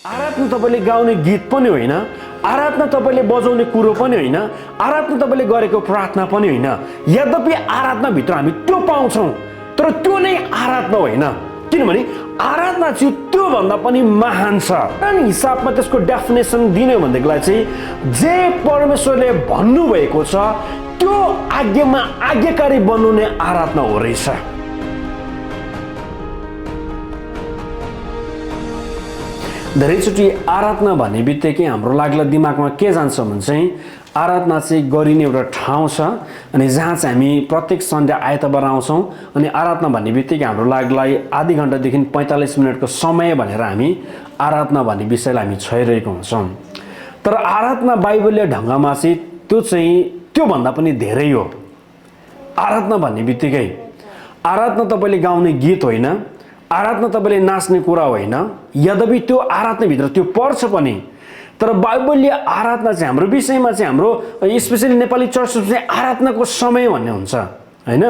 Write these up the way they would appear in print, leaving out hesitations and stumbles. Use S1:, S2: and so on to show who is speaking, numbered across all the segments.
S1: आराधना तपाईँले गाउने गीत पनि होइन, आराधना तपाईँले बजाउने कुरो पनि होइन, आराधना तपाईँले गरेको प्रार्थना पनि होइन। यद्यपि आराधनाभित्र हामी त्यो पाउँछौँ, तर त्यो नै आराधना होइन। किनभने आराधना चाहिँ त्योभन्दा पनि महान छ। अनि हिसाबमा त्यसको डेफिनेसन दिने भनेदेखिलाई चाहिँ जे परमेश्वरले भन्नुभएको छ त्यो आज्ञामा आज्ञाकारी बन्नु नै आराधना हो रहेछ। धेरैचोटि आराधना भन्ने बित्तिकै हाम्रो लाग्ला दिमागमा के जान्छ भने चाहिँ आराधना चाहिँ गरिने एउटा ठाउँ छ, अनि जहाँ चाहिँ हामी प्रत्येक सन्डे आइतबार आउँछौँ, अनि आराधना भन्ने बित्तिकै हाम्रो लाग्लाई आधी घन्टादेखि 45 मिनटको समय भनेर हामी आराधना भन्ने विषयलाई हामी छोइरहेको हुन्छौँ। तर आराधना बाइबलीय ढङ्गमा चाहिँ त्यो चाहिँ त्योभन्दा पनि धेरै हो। आराधना भन्ने बित्तिकै आराधना तपाईँले गाउने गीत होइन, आराधना तपाईँले नाच्ने कुरा होइन। यद्यपि त्यो आराधनाभित्र त्यो पर्छ पनि, तर बाइबलीय आराधना चाहिँ हाम्रो विषयमा चाहिँ हाम्रो स्पेसली नेपाली चर्चमा चाहिँ आराधनाको समय भन्ने हुन्छ होइन।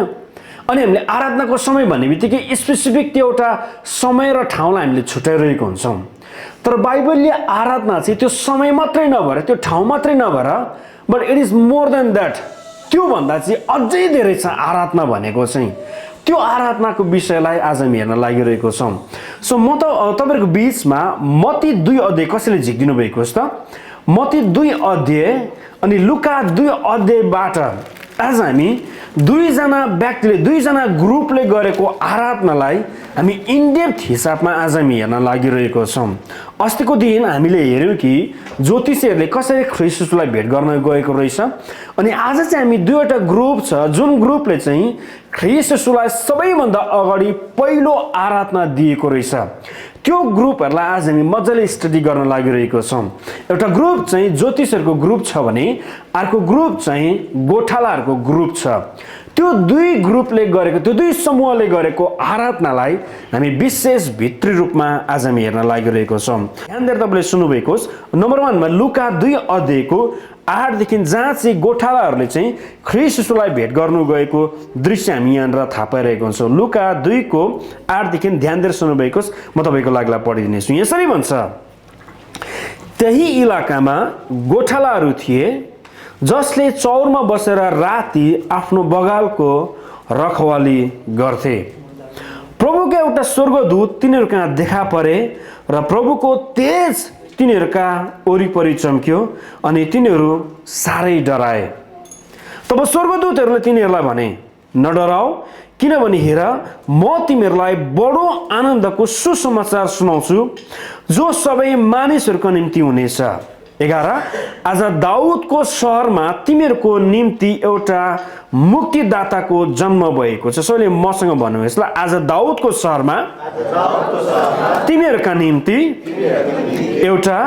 S1: अनि हामीले आराधनाको समय भन्ने बित्तिकै स्पेसिफिक त्यो एउटा समय र ठाउँलाई हामीले छुट्याइरहेको हुन्छौँ। तर बाइबलीय आराधना चाहिँ त्यो समय मात्रै नभएर, त्यो ठाउँ मात्रै नभएर, but it is more than that. त्योभन्दा चाहिँ अझै धेरै छ आराधना भनेको चाहिँ। त्यो आराधनाको विषयलाई आज हामी हेर्न लागिरहेको छौँ। सो म त तपाईँहरूको बिचमा मत्ती 2 अध्याय कसैले झिकिदिनु भएको छ त? मत्ती 2 अध्याय अनि लुका 2 अध्यायबाट आज हामी दुईजना व्यक्तिले, दुईजना ग्रुपले गरेको आराधनालाई हामी इनडेप्थ हिसाबमा आज हामी हेर्न लागिरहेको छौँ। अस्तिको दिन हामीले हेऱ्यौँ कि ज्योतिषीहरूले कसरी ख्रीष्टलाई भेट गर्न गएको रहेछ। अनि आज चाहिँ हामी दुईवटा ग्रुप छ जुन ग्रुपले चाहिँ ख्रीष्टलाई सबैभन्दा अगाडि पहिलो आराधना दिएको रहेछ। त्यो ग्रुपहरूलाई आज हामी मजाले स्टडी गर्न लागिरहेको छौँ। एउटा ग्रुप चाहिँ ज्योतिषहरूको ग्रुप छ भने अर्को ग्रुप चाहिँ गोठालाहरूको ग्रुप छ। त्यो दुई ग्रुपले गरेको, त्यो दुई समूहले गरेको आराधनालाई हामी विशेष भित्री रूपमा आज हामी हेर्न लागिरहेको छौँ। ध्यान दिएर तपाईँले सुन्नुभएको होस्। नम्बर 1 मा लुका 2 अध्यायको 8 देखि जहाँ चाहिँ गोठालाहरूले चाहिँ ख्रीष्टलाई भेट गर्नु गएको दृश्य हामी यहाँनिर थाहा पाइरहेको हुन्छौँ। लुका 2 को 8 देखि ध्यान दिएर सुन्नुभएको होस्। म तपाईँको लागि पढिदिनेछु। यसरी भन्छ, त्यही इलाकामा गोठालाहरू थिए जसले चौरमा बसेर राति आफ्नो बगालको रखवाली गर्थे। प्रभुको एउटा स्वर्गदूत तिनीहरू कहाँ देखा परे र प्रभुको तेज तिनीहरूका वरिपरि चम्क्यो अनि तिनीहरू साह्रै डराए। तब स्वर्गदूतहरूले तिनीहरूलाई भने, नडराऊ, किनभने हेर म तिमीहरूलाई बडो आनन्दको सुसमाचार सुनाउँछु जो सबै मानिसहरूको निम्ति हुनेछ। 11 आज दाउदको सहरमा तिमीहरूको निम्ति एउटा मुक्तिदाताको जन्म भएको छ। सबैले मसँग भन्नु यसलाई, आज दाउदको सहरमा तिमीहरूका निम्ति एउटा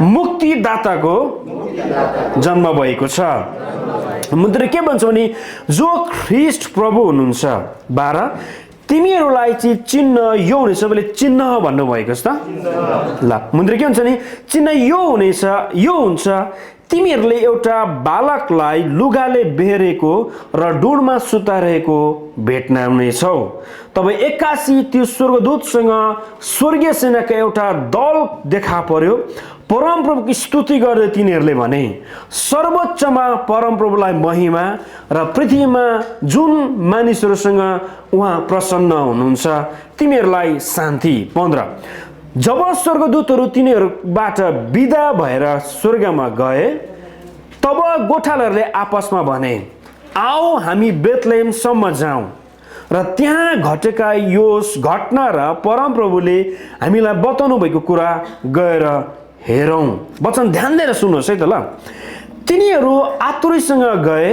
S1: मुक्तिदाताको जन्म भएको छ। मुद्रा के भन्छ भने जो ख्रीष्ट प्रभु हुनुहुन्छ। 12 तिमीहरूलाई चाहिँ चिन्ह यो हुनेछ। सबैले चिन्ह भन्नुभएको छ त ल। मुद्रा के हुन्छ नि, चिन्ह यो हुनेछ, यो हुन्छ, तिमीहरूले एउटा बालकलाई लुगाले बेहेरेको र डुँडमा सुताइरहेको भेट्नुहुनेछौ। तब एक्कासी त्यो स्वर्गदूतसँग स्वर्गीय सेनाका एउटा दल देखा पर्यो। परमप्रभुको स्तुति गर्दै तिनीहरूले भने, सर्वोच्चमा परमप्रभुलाई महिमा र पृथ्वीमा जुन मानिसहरूसँग उहाँ प्रसन्न हुनुहुन्छ तिमीहरूलाई शान्ति। 15 जब स्वर्गदूतहरू तिनीहरूबाट बिदा भएर स्वर्गमा गए तब गोठालाहरूले आपसमा भने, आओ हामी बेथलेहमसम्म जाउँ र त्यहाँ घटेका यस घटना र परमप्रभुले हामीलाई बताउनु भएको कुरा गएर हेरौँ। वचन ध्यान दिएर सुन्नुहोस् है त ल। तिनीहरू आतुरीसँग गए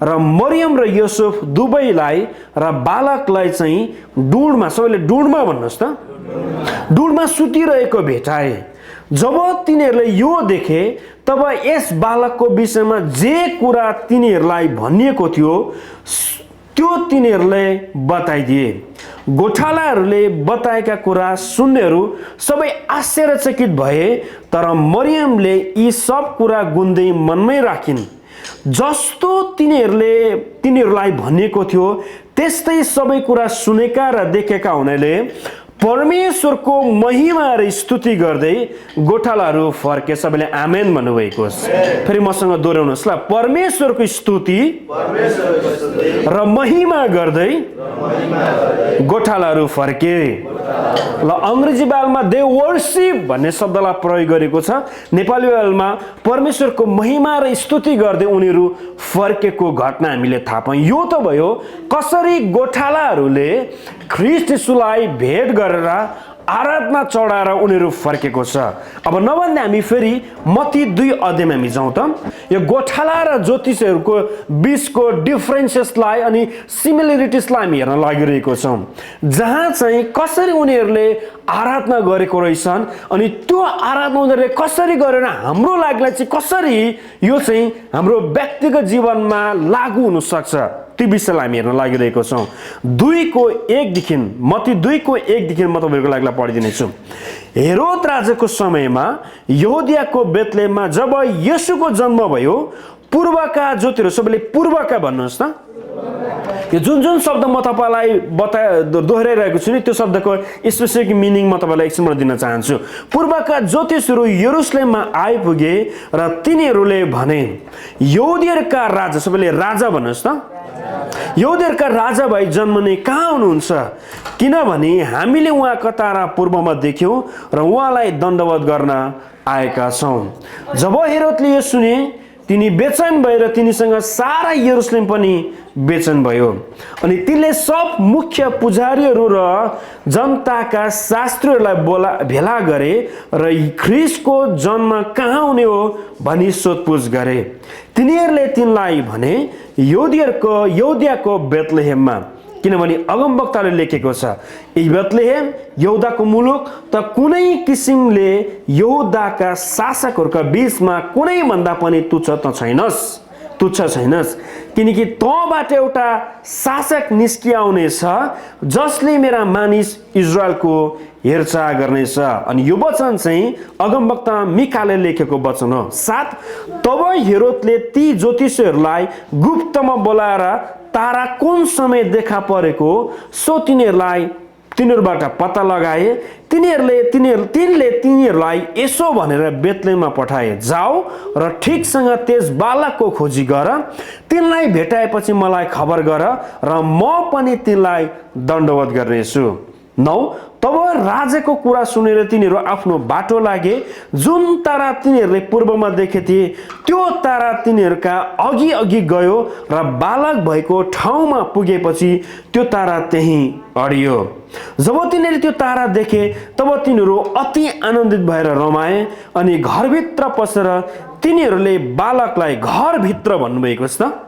S1: र मरियम र युसुफ दुवैलाई र बालकलाई चाहिँ डुँडमा, सबैले डुँडमा भन्नुहोस् त, डुँडमा सुतिरहेको भेटाए। जब तिनीहरूले यो देखे तब यस बालकको विषयमा जे कुरा तिनीहरूलाई भनिएको थियो त्यो तिनीहरूले बताइदिए। गोठालाहरूले बताएका कुरा सुन्नेहरू सबै आश्चर्यचकित भए, तर मरियमले यी सब कुरा गुन्दै मनमै राखिन्। जस्तो तिनीहरूलाई भनिएको थियो त्यस्तै सबै कुरा सुनेका र देखेका हुनाले परमेश्वरको महिमा र स्तुति गर्दै गोठालाहरू फर्के। सबैले आमेन भन्नुभएको होस्। फेरि मसँग दोहोऱ्याउनुहोस् ल। परमेश्वरको स्तुति र महिमा गर्दै गोठालाहरू फर्के। ल अङ्ग्रेजी बाइबलमा दे वर्शिप भन्ने शब्दलाई प्रयोग गरेको छ। नेपाली बाइबलमा परमेश्वरको महिमा र स्तुति गर्दै उनीहरू फर्केको घटना हामीले थाहा पायौँ। यो त भयो कसरी गोठालाहरूले ख्रीष्ट येशूलाई भेट गरेर आराधना चढाएर उनीहरू फर्केको छ। अब नभन्दा हामी फेरि मत्ती 2 अध्यायमा हामी जाउँ त। यो गोठाला र ज्योतिषहरूको बीचको डिफरेन्सेसलाई अनि सिमिलरिटिजलाई हामी हेर्न लागिरहेको छौँ, जहाँ चाहिँ कसरी उनीहरूले आराधना गरेको रहेछन् अनि त्यो आराधना उनीहरूले कसरी गरेर हाम्रो लागि चाहिँ कसरी यो चाहिँ हाम्रो व्यक्तिगत जीवनमा लागू हुन सक्छ त्यो विषयलाई हामी हेर्न लागिरहेको छौँ। 2:1 देखि मत्ती 2:1 देखि म तपाईँहरूको लागि पढिदिनेछु। हेरोद राजाको समयमा यहुदियाको बेथलेहममा जब येशूको जन्म भयो, पूर्वका ज्योतिहरू, सबैले पूर्वका भन्नुहोस् त। यो जुन जुन शब्द म तपाईँलाई दोहोऱ्याइरहेको छु नि, त्यो शब्दको स्पेसिफिक मिनिङ म तपाईँलाई एकछिनमा दिन चाहन्छु। पूर्वका ज्योतिषहरू यरुसलेममा आइपुगे र तिनीहरूले भने, यहुदियरका राजा, सबैले राजा भन्नुहोस् त, यहुदियरका राजा भाइ जन्मने कहाँ हुनुहुन्छ? किनभने हामीले उहाँको तारा पूर्वमा देख्यौँ र उहाँलाई दण्डवत गर्न आएका छौँ। जब हेरोदले यो सुने, तिनी बेचैन भएर तिनीसँग सारा यरुसलेम पनि बेचैन भयो। अनि तिनले सब मुख्य पुजारीहरू र जनताका शास्त्रीहरूलाई भेला गरे र ख्रीष्टको जन्म कहाँ हुने हो भनी सोधपुछ गरे। तिनीहरूले तिनलाई भने, यहुदियाको बेथलेहेममा, किनभने अगमवक्ताले लेखेको छ, बेथलेहेम यहुदाको मुलुक त कुनै किसिमले यहुदाका शासकहरूका बीचमा कुनै भन्दा पनि तुच्छ छैनस्, किनकि तँबाट एउटा शासक निस्किआउने छ जसले मेरा मानिस इजरायलको हेरचाह गर्नेछ। अनि यो वचन चाहिँ अगमवक्ता मिकाले लेखेको वचन हो। 7 तब हेरोदले ती ज्योतिषीहरूलाई गुप्तमा बोलाएर तारा कुन समय देखा परेको सो तिनीहरूबाट पत्ता लगाए। तिनले तिनीहरूलाई यसो भनेर बेथलेहममा पठाए, जाऊ र ठिकसँग त्यस बालकको खोजी गर, तिनलाई भेटाएपछि मलाई खबर गर र म पनि तिनलाई दण्डवत गर्नेछु। 9 तब राजाको कुरा सुनेर तिनीहरू आफ्नो बाटो लागे। जुन तारा तिनीहरूले पूर्वमा देखे थिए त्यो तारा तिनीहरूका अघि अघि गयो र बालक भएको ठाउँमा पुगेपछि त्यो तारा त्यहीँ अडियो। जब तिनीहरूले त्यो तारा देखे तब तिनीहरू अति आनन्दित भएर रमाए अनि घरभित्र पसेर तिनीहरूले बालकलाई, घरभित्र भन्नुभएको छ त,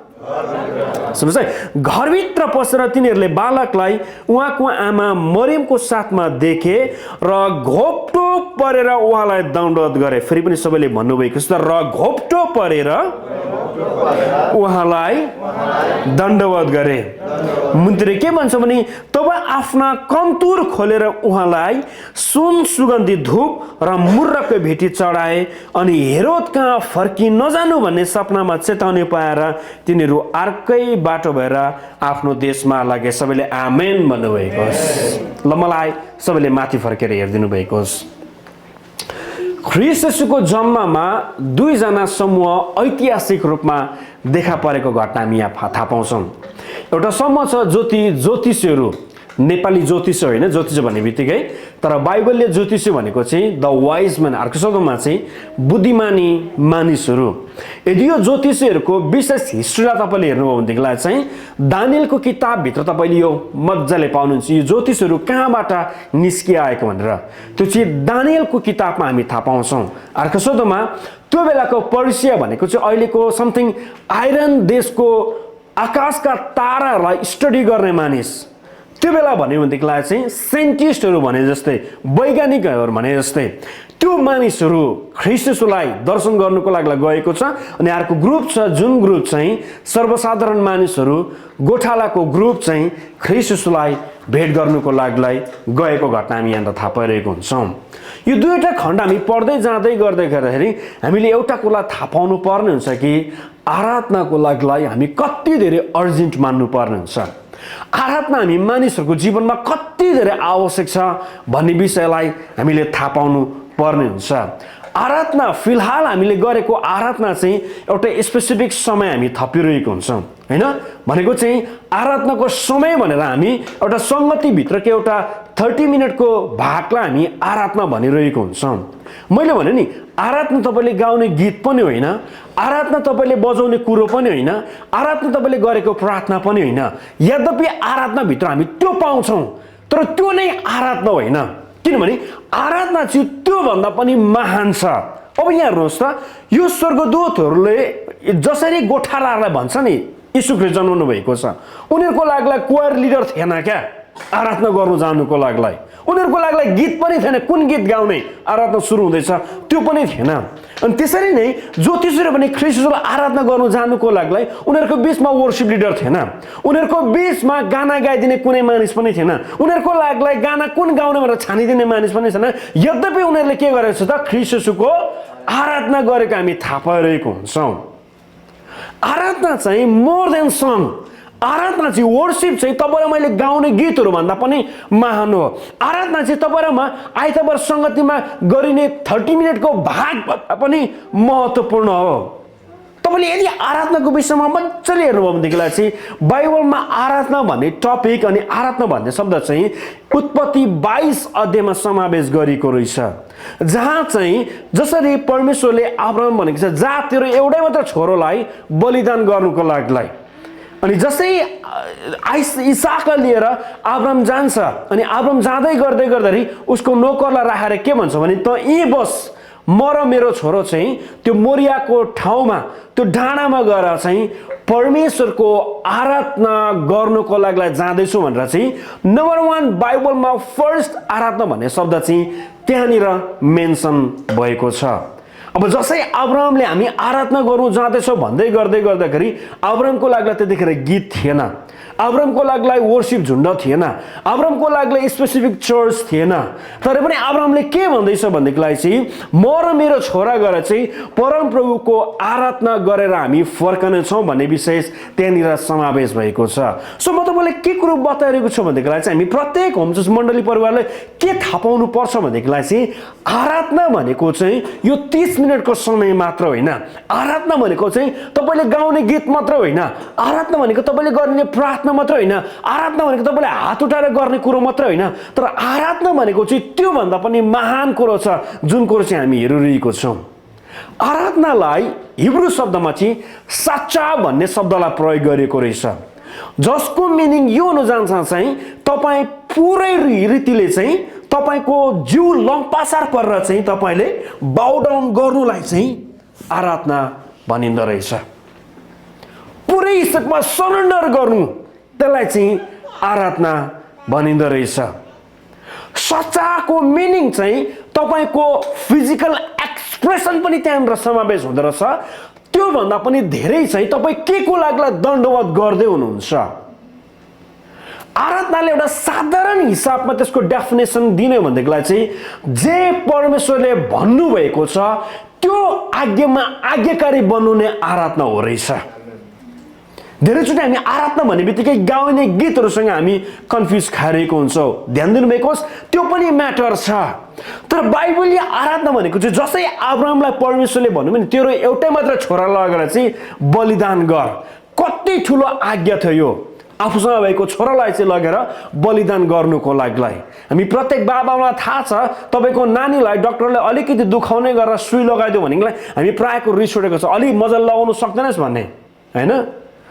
S1: सुन्नुहोस् है, घरभित्र पसेर तिनीहरूले बालकलाई उहाँको आमा मरियमको साथमा देखे र घोप्टो परेर उहाँलाई दण्डवत गरे। फेरि पनि सबैले भन्नुभएको छ, र घोप्टो परेर उहाँलाई दण्डवत गरे। मुनितिर के भन्छ भने, तब आफ्ना कन्तुर खोलेर उहाँलाई सुन सुगन्धी धूप र मुर्रको भेटी चढाए अनि हेरोद कहाँ फर्की नजानु भन्ने सपनामा चेतावनी पाएर तिनीहरू अर्कै बाटो भएर आफ्नो देशमा लागे। सबैले आमेन भन्नुभएको होस्। ल मलाई सबैले माथि फर्केर हेरिदिनु भएको होस्। ख्रीष्ट येशूको जन्ममा 2 जना समूह ऐतिहासिक रूपमा देखा परेको घटना हामी यहाँ थाहा पाउँछौँ। एउटा समूह छ ज्योतिषीहरू, नेपाली ज्योतिष होइन, ज्योतिष भन्ने बित्तिकै, तर बाइबलले ज्योतिष भनेको चाहिँ द वाइज म्यान, अर्को शब्दमा चाहिँ बुद्धिमानी मानिसहरू। यदि यो ज्योतिषीहरूको विशेष हिस्ट्रीलाई तपाईँले हेर्नुभयो भनेदेखिलाई चाहिँ दानियलको किताबभित्र तपाईँले यो मजाले पाउनुहुन्छ, यो ज्योतिषहरू कहाँबाट निस्किआएको भनेर। त्यो चाहिँ दानियलको किताबमा हामी थाहा पाउँछौँ। अर्को शब्दमा त्यो बेलाको पर्सिया भनेको चाहिँ अहिलेको समथिङ आइरन देशको आकाशका ताराहरूलाई स्टडी गर्ने मानिस। त्यो बेला भन्यो भनेदेखिलाई चाहिँ साइन्टिस्टहरू भने जस्तै, वैज्ञानिकहरू भने जस्तै त्यो मानिसहरू ख्रीष्ट येशूलाई दर्शन गर्नुको लागि गएको छ। अनि अर्को ग्रुप छ, जुन ग्रुप चाहिँ सर्वसाधारण मानिसहरू, गोठालाको ग्रुप चाहिँ ख्रीष्ट येशूलाई भेट गर्नुको लागि गएको घटना हामी यहाँ थाहा पाइरहेको हुन्छौँ। यो दुईवटा खण्ड हामी पढ्दै जाँदै गर्दाखेरि हामीले एउटा कुरा थाहा पाउनु पर्ने हुन्छ कि आराधनाको लागि हामी कति धेरै अर्जेन्ट मान्नु पर्ने हुन्छ। आराधना हामी मानिसहरूको जीवनमा कति धेरै आवश्यक छ भन्ने विषयलाई हामीले थाहा पाउनु पर्ने हुन्छ। आराधना फिलहाल हामीले गरेको आराधना चाहिँ एउटा स्पेसिफिक समय हामी थपिरहेको हुन्छौँ हैन। भनेको चाहिँ आराधनाको समय भनेर हामी एउटा सङ्गतिभित्रको एउटा 30 मिनटको भागलाई हामी आराधना भनिरहेको हुन्छौँ। मैले भने नि आराधना तपाईँले गाउने गीत पनि होइन, आराधना तपाईँले बजाउने कुरो पनि होइन, आराधना तपाईँले गरेको प्रार्थना पनि होइन। यद्यपि आराधनाभित्र हामी त्यो पाउँछौँ, तर त्यो नै आराधना होइन। किनभने आराधना चाहिँ त्योभन्दा पनि महान छ। अब यहाँ हेर्नुहोस् त, यो स्वर्गदूतहरूले जसरी गोठालाहरूलाई भन्छ नि यीशु ख्रीष्ट जन्मनु भएको छ, उनीहरूको लागि क्वायर लिडर थिएन क्या आराधना गर्नु जानुको लागि। उनीहरूको लागि गीत पनि थिएन, कुन गीत गाउने आराधना सुरु हुँदैछ त्यो पनि थिएन। अनि त्यसरी नै ज्योतिषीहरू पनि ख्रीष्टलाई आराधना गर्नु जानुको लागि उनीहरूको बिचमा वर्शिप लिडर थिएन, उनीहरूको बिचमा गाना गाइदिने कुनै मानिस पनि थिएन, उनीहरूको लागि गाना कुन गाउने भनेर छानिदिने मानिस पनि थिएन। यद्यपि उनीहरूले के गरेको छ त, ख्रीष्टको आराधना गरेको हामी थाहा पाइरहेको हुन्छौँ। आराधना चाहिँ मोर देन सङ, आराधना चाहिँ वर्शिप चाहिँ तपाईँ र मैले गाउने गीतहरू भन्दा पनि महान हो। आराधना चाहिँ तपाईँ र म आइतबार सङ्गतिमा गरिने 30 मिनटको भाग भन्दा पनि महत्त्वपूर्ण हो। तपाईँले यदि आराधनाको विषयमा मजाले हेर्नुभयो भनेदेखिलाई चाहिँ बाइबलमा आराधना भन्ने टपिक अनि आराधना भन्ने शब्द चाहिँ उत्पत्ति 22 अध्यायमा समावेश गरिएको रहेछ, जहाँ चाहिँ जसरी परमेश्वरले अब्राहम भनेको छ जा तेरो एउटै मात्र छोरोलाई बलिदान गर्नुको लागि, अनि जसै इसाकलाई लिएर अब्राहम जान्छ अनि अब्राहम जाँदै गर्दै गर्दाखेरि उसको नोकरलाई राखेर के भन्छ भने त यहीँ बस, म र मेरो छोरो चाहिँ त्यो मोरियाको ठाउँमा त्यो डाँडामा गएर चाहिँ परमेश्वरको आराधना गर्नुको लागि जाँदैछु भनेर चाहिँ नम्बर 1 बाइबलमा फर्स्ट आराधना भन्ने शब्द चाहिँ त्यहाँनिर मेन्सन भएको छ। अब जसै अब्राहमले हामी आराधना गर्नु जाँदैछौँ भन्दै गर्दै गर्दाखेरि अब्राहमको लागि त्यतिखेर गीत थिएन, अब्राहमको लागि वर्शिप झुन्ड थिएन, अब्राहमको लागि स्पेसिफिक चर्च थिएन। तर पनि अब्राहमले के भन्दैछ भनेदेखिलाई चाहिँ म र मेरो छोरा गएर चाहिँ परमप्रभुको आराधना गरेर हामी फर्कनेछौँ भन्ने विशेष त्यहाँनिर समावेश भएको छ। सो म तपाईँलाई के कुरो बताइरहेको छु भनेदेखिलाई चाहिँ हामी प्रत्येक होम चर्च मण्डली परिवारले के थाहा पाउनु पर्छ भनेदेखिलाई चाहिँ आराधना भनेको चाहिँ यो 30 मिनटको समय मात्र होइन, आराधना भनेको चाहिँ तपाईँले गाउने गीत मात्र होइन, आराधना भनेको तपाईँले गर्ने प्रार्थना मात्र होइन, आराधना भनेको तपाईँले हात उठाएर गर्ने कुरो मात्र होइन, तर आराधना भनेको चाहिँ त्योभन्दा पनि महान कुरो छ जुन कुरो चाहिँ हामी हेरिरहेको छौँ। आराधनालाई हिब्रू शब्दमा चाहिँ साच्चा भन्ने शब्दलाई प्रयोग गरिएको रहेछ, जसको मिनिङ यो हुन जान्छ चाहिँ तपाईँ पुरै रीतिले चाहिँ तपाईँको जिउ लम्पासार परेर चाहिँ तपाईँले बाउडाउन गर्नुलाई चाहिँ आराधना भनिँदो रहेछ। पुरै हिसाबमा सरेन्डर गर्नु त्यसलाई चाहिँ आराधना भनिँदो रहेछ। सच्चाको मिनिङ चाहिँ तपाईँको फिजिकल एक्सप्रेसन पनि त्यहाँनिर समावेश हुँदो रहेछ। त्योभन्दा पनि धेरै चाहिँ तपाईँ के को लागि दण्डवत गर्दै हुनुहुन्छ। आराधनाले एउटा साधारण हिसाबमा त्यसको डेफिनेसन दिने भनेदेखिलाई चाहिँ जे परमेश्वरले भन्नुभएको छ त्यो आज्ञामा आज्ञाकारी बन्नु नै आराधना हो रहेछ। धेरैचोटि हामी आराधना भन्ने बित्तिकै गाउने गीतहरूसँग हामी कन्फ्युज खाइरहेको हुन्छौँ, ध्यान दिनुभएको होस् त्यो पनि म्याटर छ। तर बाइबलले आराधना भनेको चाहिँ जसै अब्राहमलाई परमेश्वरले भन्नु भने तेरो एउटै मात्र छोरा लगेर चाहिँ बलिदान गर, कति ठुलो आज्ञा थियो यो, आफूसँग भएको छोरालाई चाहिँ लगेर बलिदान गर्नुको लागि। हामी प्रत्येक बाबालाई थाहा छ तपाईँको नानीलाई डक्टरले अलिकति दुखाउने गरेर सुई लगाइदियो भनेदेखिलाई हामी प्रायःको रिस उठेको छ, अलिक मजाले लगाउनु सक्दैनस् भन्ने होइन।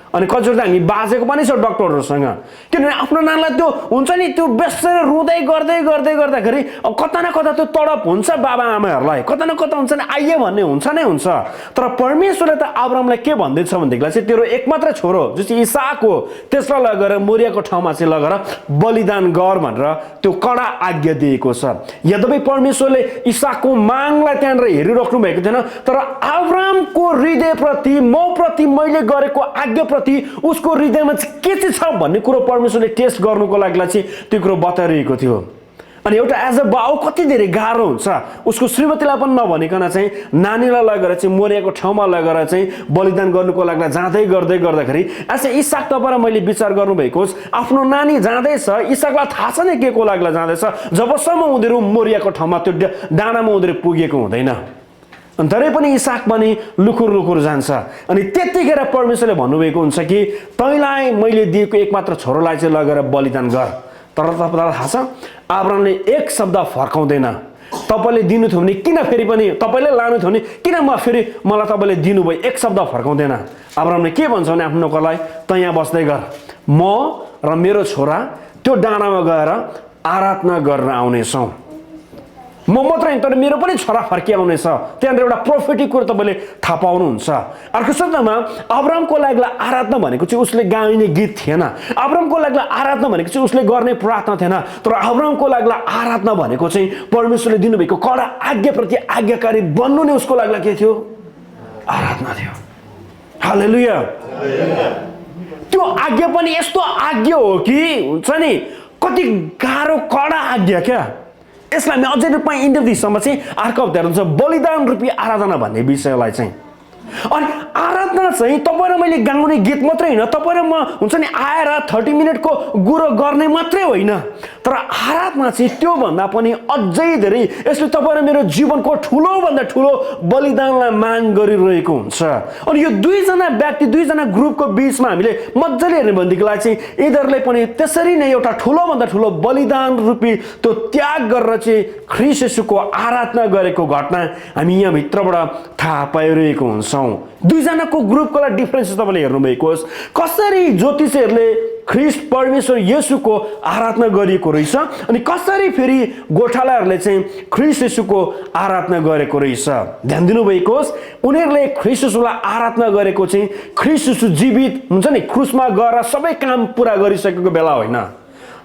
S1: अनि कतिचोटि हामी बाजेको पनि छ डक्टरहरूसँग, किनभने आफ्नो नानीलाई त्यो हुन्छ नि त्यो बेसरी रुँदै गर्दै गर्दै गर्दाखेरि कता न कता त्यो तडप हुन्छ बाबा आमाहरूलाई, कता न कता हुन्छ नि आइए भन्ने हुन्छ नै हुन्छ। तर परमेश्वरले त अब्राहमलाई के भन्दैछ भनेदेखिलाई चाहिँ तेरो एकमात्र छोरो जो चाहिँ इसाक हो त्यसलाई लगेर मोरियाको ठाउँमा चाहिँ लगेर बलिदान गर भनेर त्यो कडा आज्ञा दिएको छ। यद्यपि परमेश्वरले इसाकको मागलाई त्यहाँनिर हेरिराख्नु भएको थिएन, तर अब्राहमको हृदयप्रति मप्रति मैले गरेको आज्ञा उसको हृदयमा के चाहिँ छ भन्ने कुरो परमेश्वरले टेस्ट गर्नुको लागि चाहिँ त्यो कुरो बताइरहेको थियो। अनि एउटा एज अ बाउ कति धेरै गाह्रो हुन्छ उसको श्रीमतीलाई पनि नभनिकन चाहिँ नानीलाई लगेर चाहिँ मोरियाको ठाउँमा लगेर चाहिँ बलिदान गर्नुको लागि जाँदै गर्दाखेरि यसै इसाक तपाईँ र मैले विचार गर्नुभएको होस् आफ्नो नानी जाँदैछ इसाकलाई थाहा छ नि के को लागि जाँदैछ जबसम्म उनीहरू मोरियाको ठाउँमा त्यो डाँडामा उनीहरू पुगेको हुँदैन तरै पनि इसाक पनि लुखुर लुखुर जान्छ अनि त्यतिखेर परमेश्वरले भन्नुभएको हुन्छ कि तैँलाई मैले दिएको एकमात्र छोरोलाई चाहिँ लगेर बलिदान गर तर तपाईँलाई थाहा छ अब्राहमले एक शब्द फर्काउँदैन तपाईँले दिनु थियो भने किन फेरि पनि तपाईँले लानु थियो भने किन फेरि मलाई तपाईँले दिनुभयो एक शब्द फर्काउँदैन अब्राहमले के भन्छ भने आफ्नो नोकरलाई त यहाँ बस्दै गर म र मेरो छोरा त्यो डाँडामा गएर आराधना गरेर आउनेछौँ म मात्रै तर मेरो पनि छोरा फर्किआउनेछ त्यहाँनिर एउटा प्रोफेटिक कुरो तपाईँले थाहा पाउनुहुन्छ अर्को शब्दमा अब्राहमको लागि आराधना भनेको चाहिँ उसले गाइने गीत थिएन अब्राहमको लागि आराधना भनेको चाहिँ उसले गर्ने प्रार्थना थिएन तर अब्राहमको लागि आराधना भनेको चाहिँ परमेश्वरले दिनुभएको कडा आज्ञाप्रति आज्ञाकारी बन्नु नै उसको लागि के थियो आराधना थियो हालेलुया त्यो आज्ञा पनि यस्तो आज्ञा हो कि हुन्छ नि कति गाह्रो कडा आज्ञा क्या यसलाई हामी अझै रूपमा इन्टरभ्यूसम्म चाहिँ अर्को हप्ता हुन्छ बलिदान रूपी आराधना भन्ने विषयलाई चाहिँ अनि आराधना चाहिँ तपाईँ र मैले गाउने गीत मात्रै होइन तपाईँ र म हुन्छ नि आएर 30 मिनटको गुरो गर्ने मात्रै होइन तर आराधना चाहिँ त्योभन्दा पनि अझै धेरै यसले तपाईँ र मेरो जीवनको ठुलोभन्दा ठुलो बलिदानलाई माग गरिरहेको हुन्छ अनि यो दुईजना व्यक्ति दुईजना ग्रुपको बिचमा हामीले मजाले हेर्ने भनेदेखिलाई चाहिँ यिनीहरूले पनि त्यसरी नै एउटा ठुलोभन्दा ठुलो बलिदान रूपी त्यो त्याग गरेर चाहिँ ख्रीष्ट येशूको आराधना गरेको घटना हामी यहाँ भित्रबाट थाहा पाइरहेको हुन्छौँ दुईजनाको ग्रुपको डिफरेन्स तपाईँले हेर्नुभएको होस् कसरी ज्योतिषीहरूले ख्रीष्ट परमेश्वर येशूको आराधना गरिएको रहेछ अनि कसरी फेरि गोठालाहरूले चाहिँ ख्रीष्ट येशूको आराधना गरेको रहेछ ध्यान दिनुभएको होस् उनीहरूले ख्रीष्ट येशूलाई आराधना गरेको चाहिँ ख्रीष्ट येशू जीवित हुन्छ नि क्रुसमा गएर सबै काम पुरा गरिसकेको बेला होइन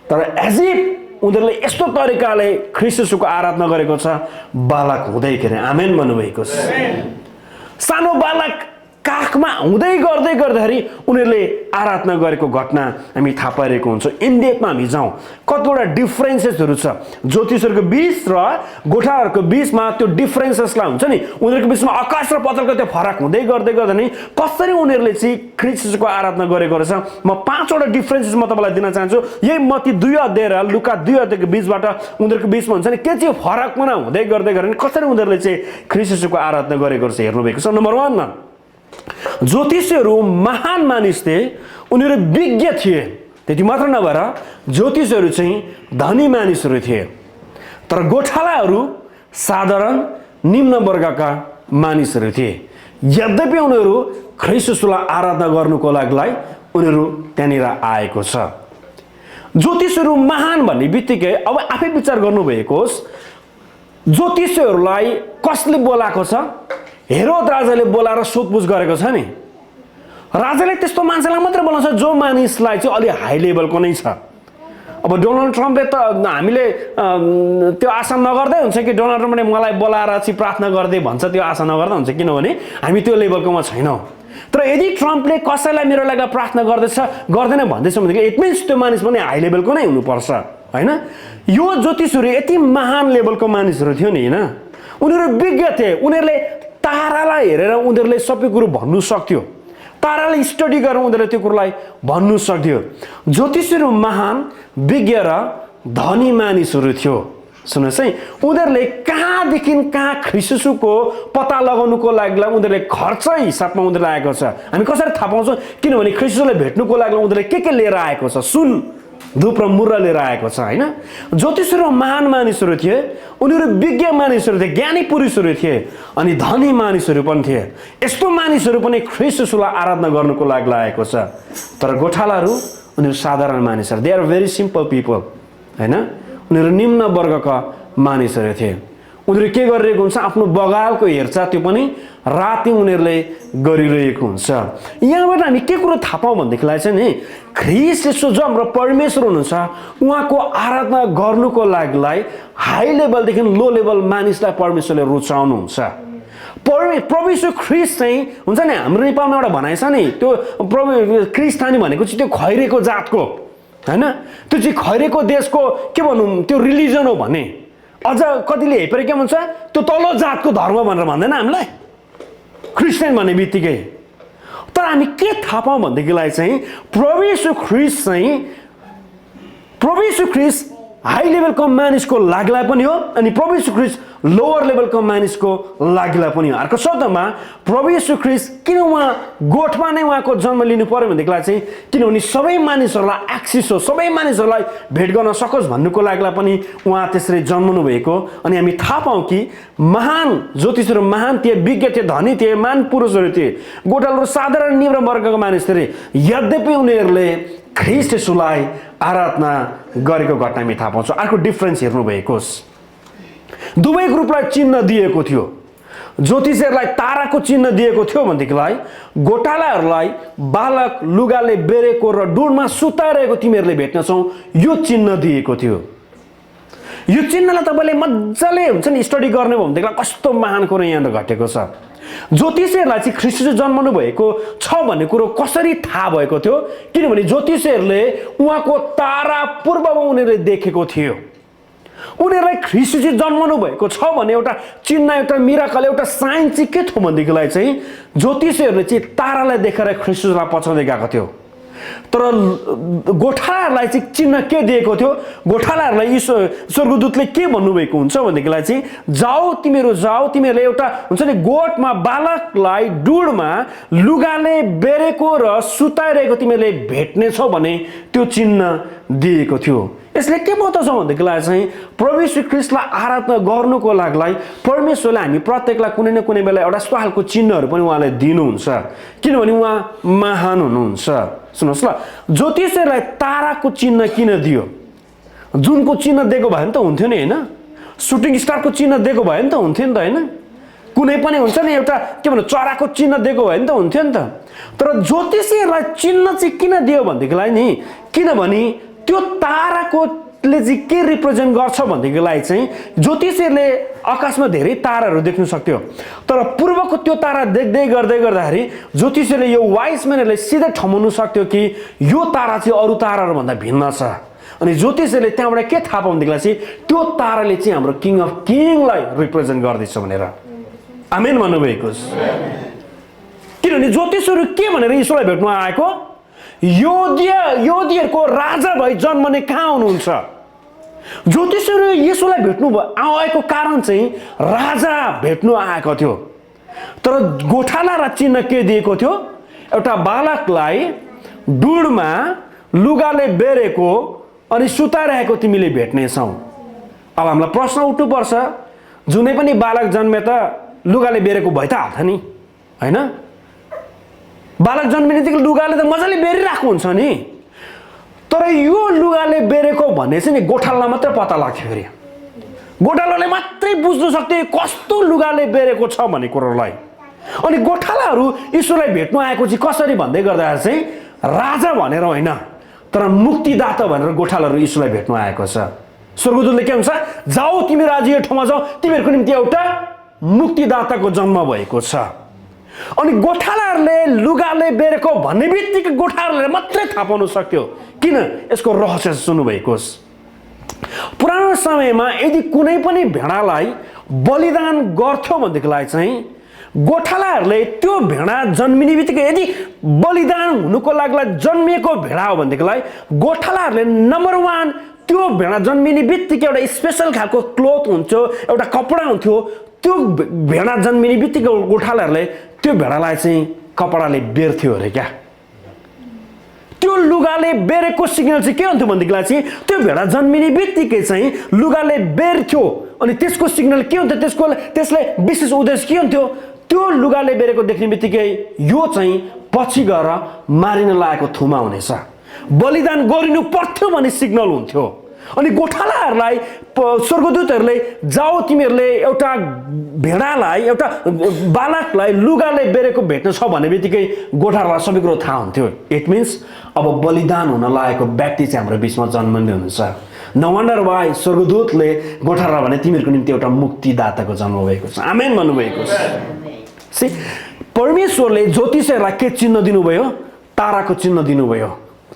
S1: तर एज इफ उनीहरूले यस्तो तरिकाले ख्रीष्ट येशूको आराधना गरेको छ बालक हुँदैखेरि आमेन भन्नुभएको छ सानो बालक काखमा हुँदै गर्दाखेरि उनीहरूले आराधना गरेको घटना हामी थाहा पाइरहेको हुन्छ इन्डेपमा हामी जाउँ कतिवटा डिफरेन्सेसहरू छ ज्योतिषहरूको बिच र गोठाहरूको बिचमा त्यो डिफरेन्सेसलाई हुन्छ नि उनीहरूको बिचमा आकाश र पातालको त्यो फरक हुँदै गर्दा नि कसरी उनीहरूले चाहिँ ख्रीष्ट येशूको आराधना गरेको रहेछ म 5 वटा डिफरेन्सेस म तपाईँलाई दिन चाहन्छु यही मत्ती 2 अध्याय र लुका 2 अध्यायको बिचबाट उनीहरूको बिचमा हुन्छ नि के चाहिँ फरकपना हुँदै गर्दै कसरी उनीहरूले चाहिँ ख्रीष्ट येशूको आराधना गरेको रहेछ हेर्नुभएको छ नम्बर 1 मा ज्योतिषीहरू महान मानिस थिए उनीहरू विज्ञ थिए त्यति मात्र नभएर ज्योतिषीहरू चाहिँ धनी मानिसहरू थिए तर गोठालाहरू साधारण निम्न वर्गका मानिसहरू थिए यद्यपि उनीहरू ख्रीष्ट येशूलाई आराधना गर्नुको लागि उनीहरू त्यहाँनिर आएको छ ज्योतिषीहरू महान भन्ने बित्तिकै अब आफै विचार गर्नुभएको होस् ज्योतिषीहरूलाई कसले बोलाएको छ हेरोद राजाले बोलाएर सोधपुछ गरेको छ नि राजाले त्यस्तो मान्छेलाई मात्रै बोलाउँछ जो मानिसलाई चाहिँ अलि हाई लेभलको नै छ अब डोनाल्ड ट्रम्पले त हामीले त्यो आशा नगर्दै हुन्छ कि डोनाल्ड ट्रम्पले मलाई बोलाएर चाहिँ प्रार्थना गर्दै भन्छ त्यो आशा नगर्दा हुन्छ किनभने हामी त्यो लेभलकोमा छैनौँ तर यदि ट्रम्पले कसैलाई मेरो लागि प्रार्थना गर्दैछ गर्दैन भन्दैछ भनेदेखि इट मिन्स त्यो मानिस पनि हाई लेभलको नै हुनुपर्छ होइन यो ज्योतिषहरू यति महान लेभलको मानिसहरू थियो नि होइन उनीहरू विज्ञ थिए उनीहरूले तारालाई हेरेर उनीहरूले सबै कुरो भन्नु सक्थ्यो तारालाई स्टडी गरेर उनीहरूले त्यो कुरोलाई भन्नु सक्थ्यो ज्योतिषीहरू महान विज्ञ र धनी मानिसहरू थियो सुन्नुहोस् है उनीहरूले कहाँदेखि कहाँ ख्रीष्ट येशूको पत्ता लगाउनुको लागि उनीहरूले खर्च हिसाबमा उनीहरूले आएको छ हामी कसरी थाहा पाउँछौँ किनभने ख्रीष्ट येशूलाई भेट्नुको लागि उनीहरूले के लिएर आएको छ सुन धूप र मुर्र लिएर आएको छ होइन ज्योतिषीहरू महान मानिसहरू थिए उनीहरू विज्ञ मानिसहरू थिए ज्ञानी पुरुषहरू थिए अनि धनी मानिसहरू पनि थिए यस्तो मानिसहरू पनि ख्रीष्ट येशूलाई आराधना गर्नुको लागि आएको छ तर गोठालाहरू उनीहरू साधारण मानिसहरू they are very simple people होइन उनीहरू निम्न वर्गका मानिसहरू थिए उनीहरू के गरिरहेको हुन्छ आफ्नो बगालको हेरचाह त्यो पनि राति उनीहरूले गरिरहेको हुन्छ यहाँबाट हामी के कुरो थाहा पाऊँ भनेदेखिलाई चाहिँ नि ख्रीष्ट येशू जो हाम्रो परमेश्वर हुनुहुन्छ उहाँको आराधना गर्नुको लागि हाई लेभलदेखि लो लेभल मानिसलाई परमेश्वरले रुचाउनुहुन्छ प्रभु येशू ख्रीष्ट चाहिँ हुन्छ नि हाम्रो नेपालमा एउटा भनाइ छ नि त्यो प्रभु ख्रीष्टानी भनेको चाहिँ त्यो खैरेको जातको हैन? त्यो चाहिँ खैरेको देशको के भनौँ त्यो रिलिजन हो भने अझ कतिले हेपेर के भन्छ त्यो तल्लो जातको धर्म भनेर भन्दैन हामीलाई क्रिस्चियन भन्ने बित्तिकै। तर हामी के थाहा पाऊँ भनेदेखिलाई चाहिँ प्रभु येशू ख्रीष्ट हाई लेभलको मानिसको लागिलाई पनि हो अनि प्रभु येशू ख्रीष्ट लोवर लेभलको मानिसको लागिलाई पनि हो। अर्को शब्दमा प्रभु येशू ख्रीष्ट किन उहाँ गोठमा नै उहाँको जन्म लिनु पर्यो भनेदेखिलाई चाहिँ किनभने सबै मानिसहरूलाई एक्सेस हो, सबै मानिसहरूलाई भेट गर्न सकोस् भन्नुको लागिलाई पनि उहाँ त्यसरी जन्मनु भएको। अनि हामी थाहा पाऊँ कि महान ज्योतिषहरू महान थिए, विज्ञ थिए, धनी थिए, महान पुरुषहरू थिए, गोठालाहरू साधारण निम्न वर्गको मानिस थिए, यद्यपि उनीहरूले ख्रीष्ट येशूलाई आराधना गरेको घटना हामी थाहा पाउँछौँ। अर्को डिफरेन्स हेर्नु भएकोस्, दुवै ग्रुपलाई चिन्ह दिएको थियो। ज्योतिषीहरूलाई ताराको चिन्ह दिएको थियो भनेदेखिलाई गोठालाहरूलाई बालक लुगाले बेरेको र डुँडमा सुताइरहेको तिमीहरूले भेट्नेछौ यो चिन्ह दिएको थियो। यो चिन्हलाई तपाईँले मजाले हुन्छ नि स्टडी गर्ने हो भनेदेखिलाई कस्तो महान कुरो यहाँनिर घटेको छ। ज्योतिषीहरूलाई चाहिँ ख्रीष्ट जन्मनु भएको छ भन्ने कुरो कसरी थाहा भएको थियो? किनभने ज्योतिषीहरूले उहाँको तारा पूर्वमा उनीहरूले देखेको थियो। उनीहरूलाई ख्रीष्ट चाहिँ जन्मनु भएको छ भन्ने एउटा चिन्ह, एउटा मिराकल, एउटा साइन चाहिँ के थियो भनेदेखिलाई चाहिँ ज्योतिषीहरूले चाहिँ तारालाई देखेर ख्रीष्टलाई पछाउँदै गएको थियो। तर गोठालाहरूलाई चाहिँ चिन्ह के दिएको थियो? गोठालाहरूलाई स्वर्गदूतले के भन्नुभएको हुन्छ भनेदेखिलाई चाहिँ जाऊ तिमीहरूले एउटा हुन्छ नि गोठमा बालकलाई डुँडमा लुगाले बेरेको र सुताइरहेको तिमीहरूले भेट्नेछौ भने त्यो चिन्ह दिएको थियो। यसले के बताउँछ भनेदेखिलाई चाहिँ प्रभु येशू ख्रीष्टलाई आराधना गर्नुको लागि परमेश्वरले हामी प्रत्येकलाई कुनै न कुनै बेला एउटा यस्तो खालको चिन्हहरू पनि उहाँले दिनुहुन्छ किनभने उहाँ महान हुनुहुन्छ। सुन्नुहोस् ल, ज्योतिषीहरूलाई ताराको चिन्ह किन दियो? जुनको चिन्ह दिएको भयो नि त हुन्थ्यो नि होइन? सुटिङ स्टारको चिन्ह दिएको भयो नि त हुन्थ्यो नि त होइन? कुनै पनि हुन्छ नि एउटा के भन्नु चराको चिन्ह दिएको भयो नि त हुन्थ्यो नि त। तर ज्योतिषीहरूलाई चिन्ह चाहिँ किन दियो भनेदेखिलाई नि किनभने त्यो ताराकोले चाहिँ के रिप्रेजेन्ट गर्छ भनेदेखिलाई चाहिँ ज्योतिषीहरूले आकाशमा धेरै ताराहरू देख्न सक्थ्यो तर पूर्वको त्यो तारा देख्दै गर्दाखेरि ज्योतिषीहरूले यो वाइसम्यानहरूले सिधै ठमाउनु सक्थ्यो कि यो तारा चाहिँ अरू ताराहरूभन्दा भिन्न छ। अनि ज्योतिषीहरूले त्यहाँबाट के थाहा पाउँदेखिलाई चाहिँ त्यो ताराले चाहिँ हाम्रो किङ अफ किङलाई रिप्रेजेन्ट गर्दैछ भनेर। आमेन भन्नुभएको। किनभने ज्योतिषीहरू के भनेर यीशुलाई भेट्नु आएको? योधीहरूको राजा भई जन्मने कहाँ हुनुहुन्छ? ज्योतिषीहरू यीशुलाई भेट्नु आएको कारण चाहिँ राजा भेट्नु आएको थियो। तर गोठाला र चिन्ह के दिएको थियो? एउटा बालकलाई डुँडमा लुगाले बेरेको अनि सुताइरहेको तिमीले भेट्नेछौ। अब हामीलाई प्रश्न उठ्नुपर्छ, जुनै पनि बालक जन्मे त लुगाले बेरेको भइ त हाल्छ नि होइन? बालक जन्मिनेदेखि लुगाले त मजाले बेरिरहेको हुन्छ नि। तर यो लुगाले बेरेको भन्ने चाहिँ नि गोठालालाई मात्रै पत्ता लाग्थ्यो। फेरि गोठालाले मात्रै बुझ्नु सक्थ्यो कस्तो लुगाले बेरेको छ भन्ने कुरोलाई। अनि गोठालाहरू ईश्वरलाई भेट्नु आएको चाहिँ कसरी भन्दै गर्दा चाहिँ राजा भनेर होइन तर मुक्तिदाता भनेर गोठालाहरू ईश्वरलाई भेट्नु आएको छ। स्वर्गदूतले के भन्छ? जाऊ तिमी राज्य ठाउँमा जाऊ, तिमीहरूको निम्ति एउटा मुक्तिदाताको जन्म भएको छ। अनि गोठालाहरूले लुगाले बेरेको भन्ने बित्तिकै गोठालाहरूले मात्रै थाहा पाउनु सक्थ्यो। किन? यसको रहस्य सुन्नुभएको होस्। पुरानो समयमा यदि कुनै पनि भेडालाई बलिदान गर्थ्यो भनेदेखिलाई चाहिँ गोठालाहरूले त्यो भेडा जन्मिने बित्तिकै यदि बलिदान हुनुको लागि जन्मिएको भेडा हो भनेदेखिलाई गोठालाहरूले नम्बर 1 त्यो भेडा जन्मिने बित्तिकै एउटा स्पेसल खालको क्लोथ हुन्थ्यो, एउटा कपडा हुन्थ्यो। त्यो भेडा जन्मिने बित्तिकै गोठालाहरूले त्यो भेडालाई चाहिँ कपडाले बेर्थ्यो अरे क्या। त्यो लुगाले बेरेको सिग्नल चाहिँ के हुन्थ्यो भनेदेखिलाई चाहिँ त्यो भेडा जन्मिने बित्तिकै चाहिँ लुगाले बेर्थ्यो। अनि त्यसको सिग्नल के हुन्थ्यो? त्यसले विशेष उद्देश्य के हुन्थ्यो? त्यो लुगाले बेरेको देख्ने बित्तिकै यो चाहिँ पछि गएर मारिन लागेको थुमा हुनेछ, बलिदान गरिनु पर्थ्यो भन्ने सिग्नल हुन्थ्यो। अनि गोठालाहरूलाई स्वर्गदूतहरूले जाऊ तिमीहरूले एउटा भेडालाई एउटा बालकलाई लुगाले बेरेको भेट्न छ भन्ने बित्तिकै गोठालालाई सबै कुरो थाहा हुन्थ्यो। इट मिन्स अब बलिदान हुन लागेको व्यक्ति चाहिँ हाम्रो बिचमा जन्मिँदै हुनुहुन्छ। नो वन्डर वाइ स्वर्गदूतले गोठाला भने तिमीहरूको निम्ति एउटा मुक्तिदाताको जन्म भएको छ। आमेन भन्नुभएको छ। परमेश्वरले ज्योतिषीहरूलाई के चिन्ह दिनुभयो? ताराको चिन्ह दिनुभयो।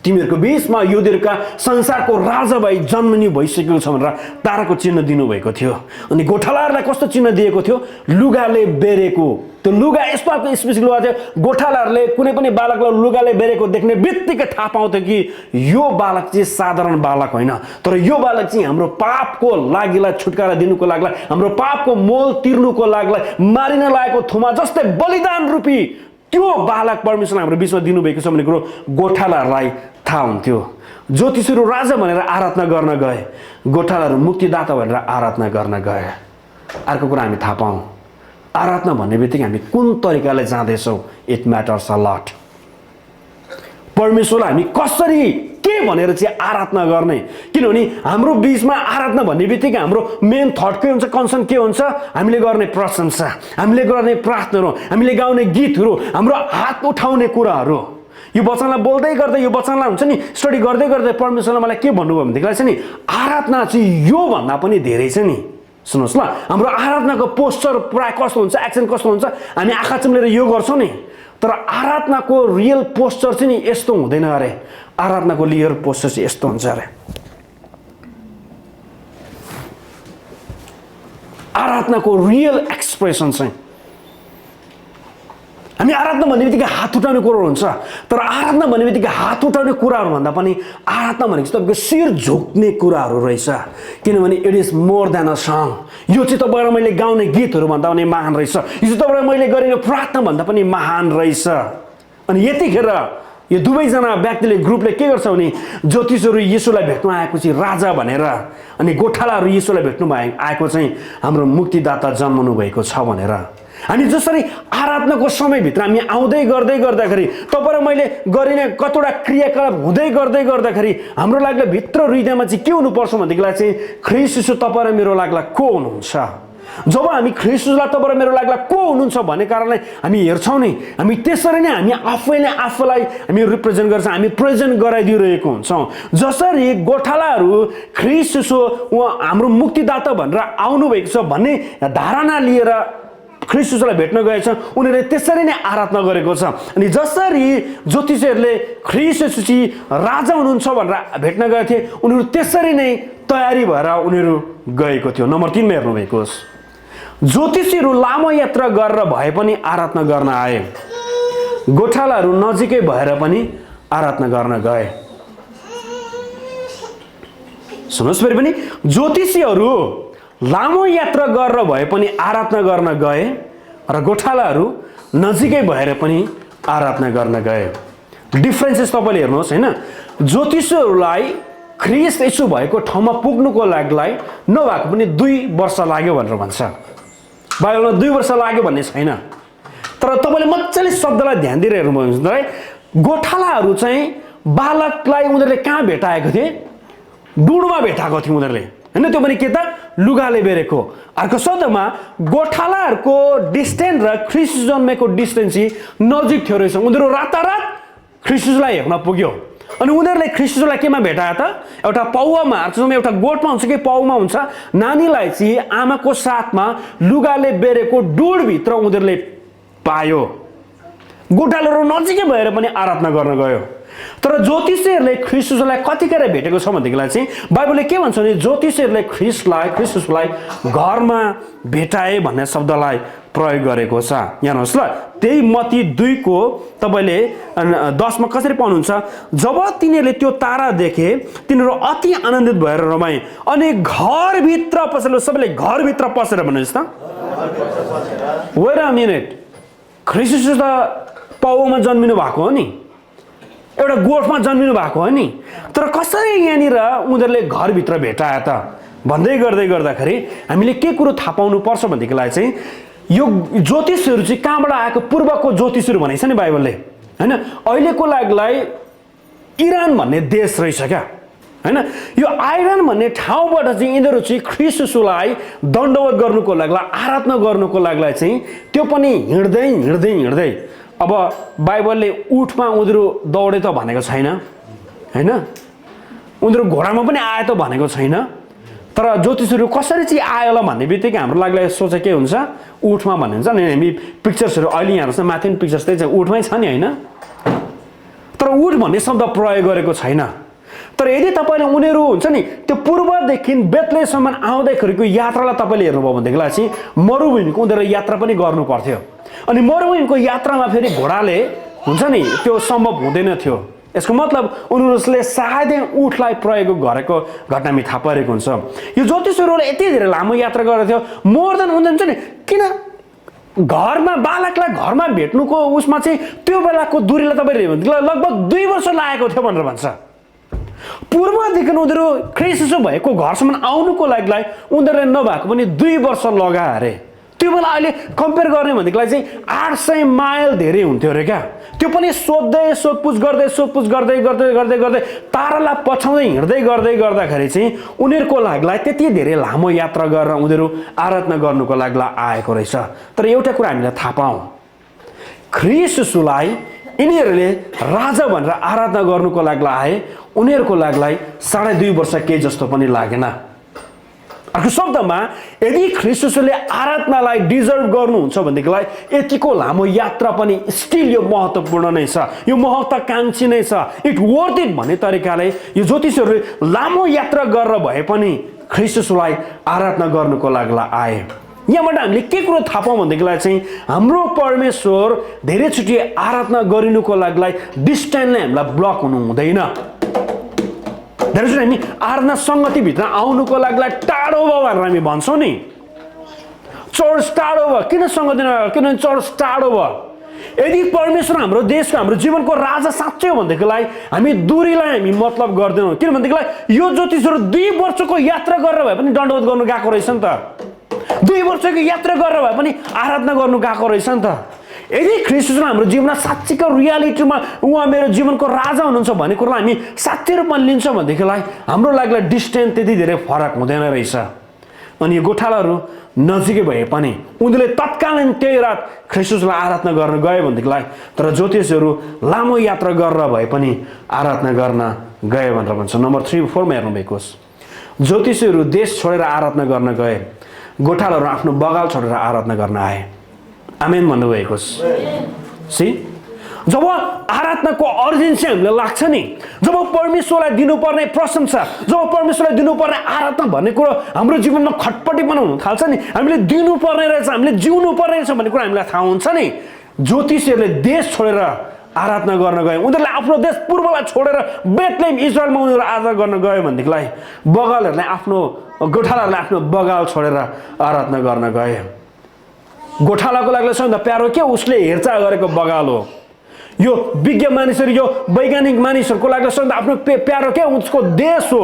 S1: तिमीहरूको बिचमा युद्धका संसारको राजा भई जन्मनी भइसकेको छ भनेर ताराको चिन्ह दिनुभएको थियो। अनि गोठालाहरूलाई कस्तो चिन्ह दिएको थियो? लुगाले बेरेको। त्यो लुगा यस्तो खालको स्पेसिफिक लुगा थियो, गोठालाहरूले कुनै पनि बालकलाई लुगाले बेरेको देख्ने बित्तिकै थाहा पाउँथ्यो कि यो बालक चाहिँ साधारण बालक होइन, तर यो बालक चाहिँ हाम्रो पापको लागिलाई छुटकारा दिनुको लागि, हाम्रो पापको मोल तिर्नुको लागि मारिन लागेको थुमा जस्तै बलिदान रूपी त्यो बालक परमेश्वरले हाम्रो बिचमा दिनुभएको छ भन्ने कुरो गोठालाहरूलाई थाहा हुन्थ्यो। ज्योतिषीहरू राजा भनेर आराधना गर्न गए, गोठालाहरू मुक्तिदाता भनेर आराधना गर्न गए। अर्को कुरा हामी थाहा पाऊँ, आराधना भन्ने बित्तिकै हामी कुन तरिकाले जाँदैछौँ, इट म्याटर्स अ लट। परमेश्वरलाई हामी कसरी के भनेर चाहिँ आराधना गर्ने, किनभने हाम्रो बिचमा आराधना भन्ने बित्तिकै हाम्रो मेन थट के हुन्छ, कन्सर्न के हुन्छ? हामीले गर्ने प्रशंसा, हामीले गर्ने प्रार्थनाहरू, हामीले गाउने गीतहरू, हाम्रो हात उठाउने कुराहरू। यो वचनलाई बोल्दै गर्दै, यो वचनलाई हुन्छ नि स्टडी गर्दै गर्दै परमेश्वरले मलाई के भन्नुभयो भनेदेखिलाई चाहिँ नि आराधना चाहिँ यो भन्दा पनि धेरै छ नि। सुन्नुहोस् ल, हाम्रो आराधनाको पोस्चर प्राय कस्तो हुन्छ, एक्सन कस्तो हुन्छ? हामी आँखा चिम्लेर यो गर्छौँ नि, तर आराधनाको रियल पोस्चर चाहिँ नि यस्तो हुँदैन अरे। आराधनाको रियल पोस्चर चाहिँ यस्तो हुन्छ अरे। आराधनाको रियल एक्सप्रेसन चाहिँ हामी आराधना भन्ने बित्तिकै हात उठाउने कुराहरू हुन्छ, तर आराधना भन्ने बित्तिकै हात उठाउने कुराहरू भन्दा पनि आराधना भनेको तपाईँको शिर झुक्ने कुराहरू रहेछ। किनभने it is more then a song. यो चाहिँ तपाईँलाई मैले गाउने गीतहरू भन्दा पनि महान रहेछ, यो चाहिँ तपाईँलाई मैले गरिने प्रार्थना भन्दा पनि महान रहेछ। अनि यतिखेर यो दुवैजना व्यक्तिले ग्रुपले के गर्छ भने ज्योतिषहरू यीशुलाई भेट्न आएको चाहिँ राजा भनेर, अनि गोठालाहरू यीशुलाई भेट्नु आएको चाहिँ हाम्रो मुक्तिदाता जन्मनु भएको छ भनेर। अनि जसरी आराधनाको समयभित्र हामी आउँदै गर्दै गर्दाखेरि तपाईँ र मैले गरिने कतिवटा क्रियाकलाप हुँदै गर्दै गर्दाखेरि हाम्रो लागि भित्र हृदयमा चाहिँ के हुनुपर्छ भनेदेखिलाई चाहिँ ख्रीष्ट येशू तपाईँ र मेरो लागि को हुनुहुन्छ। जब हामी ख्रीष्ट येशूलाई तपाईँ र मेरो लागि को हुनुहुन्छ भन्ने कारणले हामी हेर्छौँ नि, हामी त्यसरी नै हामी आफैले आफूलाई हामी रिप्रेजेन्ट गर्छौँ, हामी प्रेजेन्ट गराइदिइरहेको हुन्छौँ। जसरी गोठालाहरू ख्रीष्ट येशू हाम्रो मुक्तिदाता भनेर आउनुभएको छ भन्ने धारणा लिएर ख्रीष्ट येशूलाई भेट्न गएछ, उनीहरूले त्यसरी नै आराधना गरेको छ। अनि जसरी ज्योतिषीहरूले ख्रीष्ट येशू चाहिँ राजा हुनुहुन्छ भनेर भेट्न गएका थिए, उनीहरू त्यसरी नै तयारी भएर उनीहरू गएको थियो। नम्बर 3 मा हेर्नुभएको होस्, ज्योतिषीहरू लामो यात्रा गरेर भए पनि आराधना गर्न आए, गोठालाहरू नजिकै भएर पनि आराधना गर्न गए। सुन्नुहोस् फेरि पनि, ज्योतिषीहरू लामो यात्रा गरेर भए पनि आराधना गर्न गए र गोठालाहरू नजिकै भएर पनि आराधना गर्न गए। डिफ्रेन्सेस तपाईँले हेर्नुहोस् होइन। ज्योतिषीहरूलाई ख्रीष्ट येशू भएको ठाउँमा पुग्नुको लागि नभएको पनि 2 वर्ष लाग्यो भनेर भन्छ बाइबलमा। 2 वर्ष लाग्यो भन्ने छैन, तर तपाईँले मजाले शब्दलाई ध्यान दिएर हेर्नुहुन्छ है। गोठालाहरू चाहिँ बालकलाई उनीहरूले कहाँ भेटाएको थिए? डुडमा भेटाएको थियो उनीहरूले होइन, त्यो पनि के त लुगाले बेरेको। अर्को शब्दमा गोठालाहरूको डिस्टेन्स र ख्रीष्ट जन्मेको डिस्टेन्स नजिक थियो रहेछ। उनीहरू रातारात ख्रीष्ट येशूलाई हेर्न पुग्यो। अनि उनीहरूले ख्रीष्ट येशूलाई केमा भेटाए त? एउटा पौवामा, एउटा गोठमा हुन्छ कि पाउमा हुन्छ, नानीलाई चाहिँ आमाको साथमा लुगाले बेरेको डुडभित्र उनीहरूले पायो। गोठालाहरू नजिकै भएर पनि आराधना गर्न गयो। तर ज्योतिषीहरूले ख्रीष्ट येशूलाई कतिखेर भेटेको छ भनेदेखिलाई चाहिँ बाइबलले के भन्छ भने ज्योतिषीहरूले ख्रीष्ट येशूलाई घरमा भेटाए भन्ने शब्दलाई प्रयोग गरेको छ। हेर्नुहोस् ल, त्यही मत्ती 2 को तपाईँले 10 मा कसरी पाउनुहुन्छ? जब तिनीहरूले त्यो तारा देखे तिनीहरू अति आनन्दित भएर रमाए अनि घरभित्र पसेर, सबैले घरभित्र पसेर भन्नुहोस् त। वेट अ मिनेट, ख्रीष्ट येशू त पाउमा जन्मिनु भएको हो नि, एउटा गोठमा जन्मिनु भएको हो नि, तर कसरी यहाँनिर उनीहरूले घरभित्र भेटाए त भन्दै गर्दाखेरि हामीले के कुरो थाहा पाउनु पर्छ भनेदेखिलाई चाहिँ यो ज्योतिषहरू चाहिँ कहाँबाट आएको? पूर्वको ज्योतिषहरू भनेको छ नि बाइबलले होइन। अहिलेको लागिलाई इरान भन्ने देश रहेछ क्या होइन। यो आइरन भन्ने ठाउँबाट चाहिँ यिनीहरू चाहिँ ख्रीष्ट येशूलाई दण्डवत गर्नुको लागि, आराधना गर्नुको लागि चाहिँ त्यो पनि हिँड्दै अब बाइबलले उठमा उनीहरू दौडे त भनेको छैन होइन, उनीहरू घोडामा पनि आए त भनेको छैन, तर ज्योतिषहरू कसरी चाहिँ आयो होला भन्ने बित्तिकै हाम्रो लागि सोचे के हुन्छ? उठमा भन्ने हुन्छ नि। हामी पिक्चर्सहरू अहिले यहाँ हेर्नुहोस् न, माथि पनि पिक्चर्स त्यही छ, उठमै छ नि होइन। तर उठ भन्ने शब्द प्रयोग गरेको छैन। तर यदि तपाईँले उनीहरू हुन्छ नि त्यो पूर्वदेखि बेतलेहमसम्म आउँदैखेरिको यात्रालाई तपाईँले हेर्नुभयो भनेदेखिलाई चाहिँ मरुभूमिको उनीहरू यात्रा पनि गर्नु पर्थ्यो। अनि मरुभूमिको यात्रामा फेरि घोडाले हुन्छ नि त्यो सम्भव हुँदैन थियो। यसको मतलब उनीहरूले सायदै उठलाई प्रयोग गरेको घटना हामी थाहा पारेको हुन्छ। यो ज्योतिषीहरूले यति धेरै लामो यात्रा गरेको थियो, मोर देन हुन्छ नि किन घरमा बालकलाई घरमा भेट्नुको उसमा चाहिँ त्यो बेलाको दूरीलाई तपाईँले लगभग 2 वर्ष लागेको थियो भनेर भन्छ। पूर्वदेखि उनीहरू ख्रिस्ट भएको घरसम्म आउनुको लागि उनीहरूले नभएको पनि 2 वर्ष लगाए अरे। त्यो बेला अहिले कम्पेयर गर्ने भनेदेखिलाई चाहिँ 800 माइल धेरै हुन्थ्यो अरे क्या। त्यो पनि सोधपुछ गर्दै तारालाई पछाउँदै हिँड्दै गर्दाखेरि चाहिँ उनीहरूको लागि त्यति धेरै लामो यात्रा गरेर उनीहरू आराधना गर्नुको लागि आएको रहेछ। तर एउटा कुरा हामीलाई थाहा पाऊँ, ख्रिस्ट यीशुलाई यिनीहरूले राजा भनेर आराधना गर्नुको लागि आए, उनीहरूको लागि 2.5 वर्ष केही जस्तो पनि लागेन। अर्को शब्दमा यदि ख्रिस्ट यीशुले आराधनालाई डिजर्भ गर्नुहुन्छ भनेदेखिलाई यतिको लामो यात्रा पनि स्टिल यो महत्त्वपूर्ण नै छ, यो महत्त्वाकांक्षी नै छ। इट वर्थ इट भन्ने तरिकाले यो ज्योतिषीहरूले लामो यात्रा गरेर भए पनि ख्रिस्ट यीशुलाई आराधना गर्नुको लागि आए। यहाँबाट हामीले के कुरो थाहा पाऊँ भनेदेखिलाई चाहिँ हाम्रो परमेश्वर धेरैचोटि आराधना गरिनुको लागि डिस्टेन्सले हामीलाई ब्लक हुनु हुँदैन। धेरैचोटि हामी आराधना सङ्गतिभित्र आउनुको लागि टाढो भयो भनेर हामी भन्छौँ नि, चर्च टाढो भयो। किन सङ्गति नभयो? किनभने चर्च टाढो भयो। यदि परमेश्वर हाम्रो देशको हाम्रो जीवनको राजा साँच्चै हो भनेदेखिलाई हामी दूरीलाई हामी मतलब गर्दैनौँ। किनभनेदेखिलाई यो ज्योतिषहरू 2 वर्षको यात्रा गरेर भए पनि दण्डवत गर्नु गएको रहेछ नि त। 2 वर्षको यात्रा गरेर भए पनि आराधना गर्नु गएको रहेछ नि त। यदि ख्रिस्ट हाम्रो जीवनमा साँच्चीको रियालिटीमा उहाँ मेरो जीवनको राजा हुनुहुन्छ भन्ने कुरालाई हामी साँच्चै रूपमा लिन्छौँ भनेदेखिलाई हाम्रो लागि डिस्टेन्स त्यति धेरै फरक हुँदैन रहेछ। अनि यो गोठालाहरू नजिकै भए पनि उनीहरूले तत्कालीन त्यही रात ख्रिस्टलाई आराधना गर्न गए भनेदेखिलाई, तर ज्योतिषहरू लामो यात्रा गरेर भए पनि आराधना गर्न गए भनेर भन्छ। नम्बर 3-4 मा हेर्नुभएको होस्, ज्योतिषहरू देश छोडेर आराधना गर्न गए, गोठालाहरू आफ्नो बगाल छोडेर आराधना गर्न आए। आमेन भन्नुभएको सी। जब आराधनाको अर्जेन्सी हामीलाई लाग्छ नि, जब परमेश्वरलाई दिनुपर्ने प्रशंसा, जब परमेश्वरलाई दिनुपर्ने आराधना भन्ने कुरो हाम्रो जीवनमा खटपटी बनाउनु थाल्छ नि, हामीले दिनुपर्ने रहेछ, हामीले जिउनु पर्ने रहेछ भन्ने कुरा हामीलाई थाहा हुन्छ नि, ज्योतिषीहरूले देश छोडेर आराधना गर्न गए। उनीहरूले आफ्नो देश पूर्वलाई छोडेर बेथलेहेम इजरायलमा उनीहरू आराधना गर्न गए भनेदेखिलाई बगालहरूले आफ्नो गोठालाहरूले आफ्नो बगाल छोडेर आराधना गर्न गए। गोठालाको लागि सबैभन्दा प्यारो के उसले हेरचाह गरेको बगाल हो। यो विज्ञ मानिसहरू, यो वैज्ञानिक मानिसहरूको लागि सबैभन्दा आफ्नो प्यारो के उसको देश हो।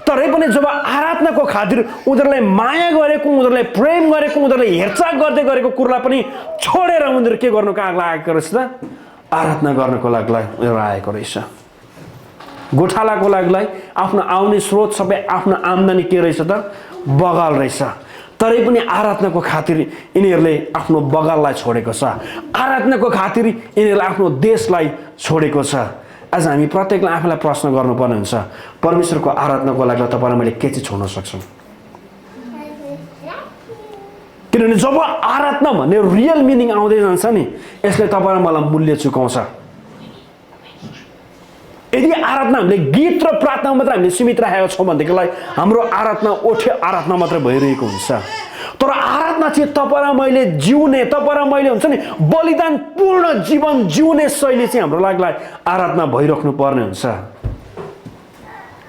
S1: तरै पनि जब आराधनाको खातिर उनीहरूले माया गरेको, उनीहरूले प्रेम गरेको, उनीहरूले हेरचाह गर्दै गरेको कुरालाई पनि छोडेर उनीहरू के गर्नुको लागेको रहेछ त? आराधना गर्नको लागि उनीहरू आएको रहेछ। गोठालाको लागि आफ्नो आउने स्रोत सबै आफ्नो आम्दानी के रहेछ त? बगाल रहेछ। तरै पनि आराधनाको खातिर यिनीहरूले आफ्नो बगाललाई छोडेको छ, आराधनाको खातिर यिनीहरूले आफ्नो देशलाई छोडेको छ। आज हामी प्रत्येकले आफूलाई प्रश्न गर्नुपर्ने हुन्छ, परमेश्वरको आराधनाको लागि तपाईँलाई मैले के चाहिँ छोड्न सक्छु? किनभने जब आराधना भन्ने रियल मिनिङ आउँदै जान्छ नि, यसले तपाईँलाई मलाई मूल्य चुकाउँछ। यदि आराधना हामीले गीत र प्रार्थना मात्र हामीले सीमित राखेका छौँ भनेदेखिलाई हाम्रो आराधना ओठे आराधना मात्र भइरहेको हुन्छ। तर आराधना चाहिँ तपाईँ र मैले जिउने, तपाईँ र मैले हुन्छ नि बलिदान पूर्ण जीवन जिउने शैली चाहिँ हाम्रो लागि आराधना भइराख्नु पर्ने हुन्छ।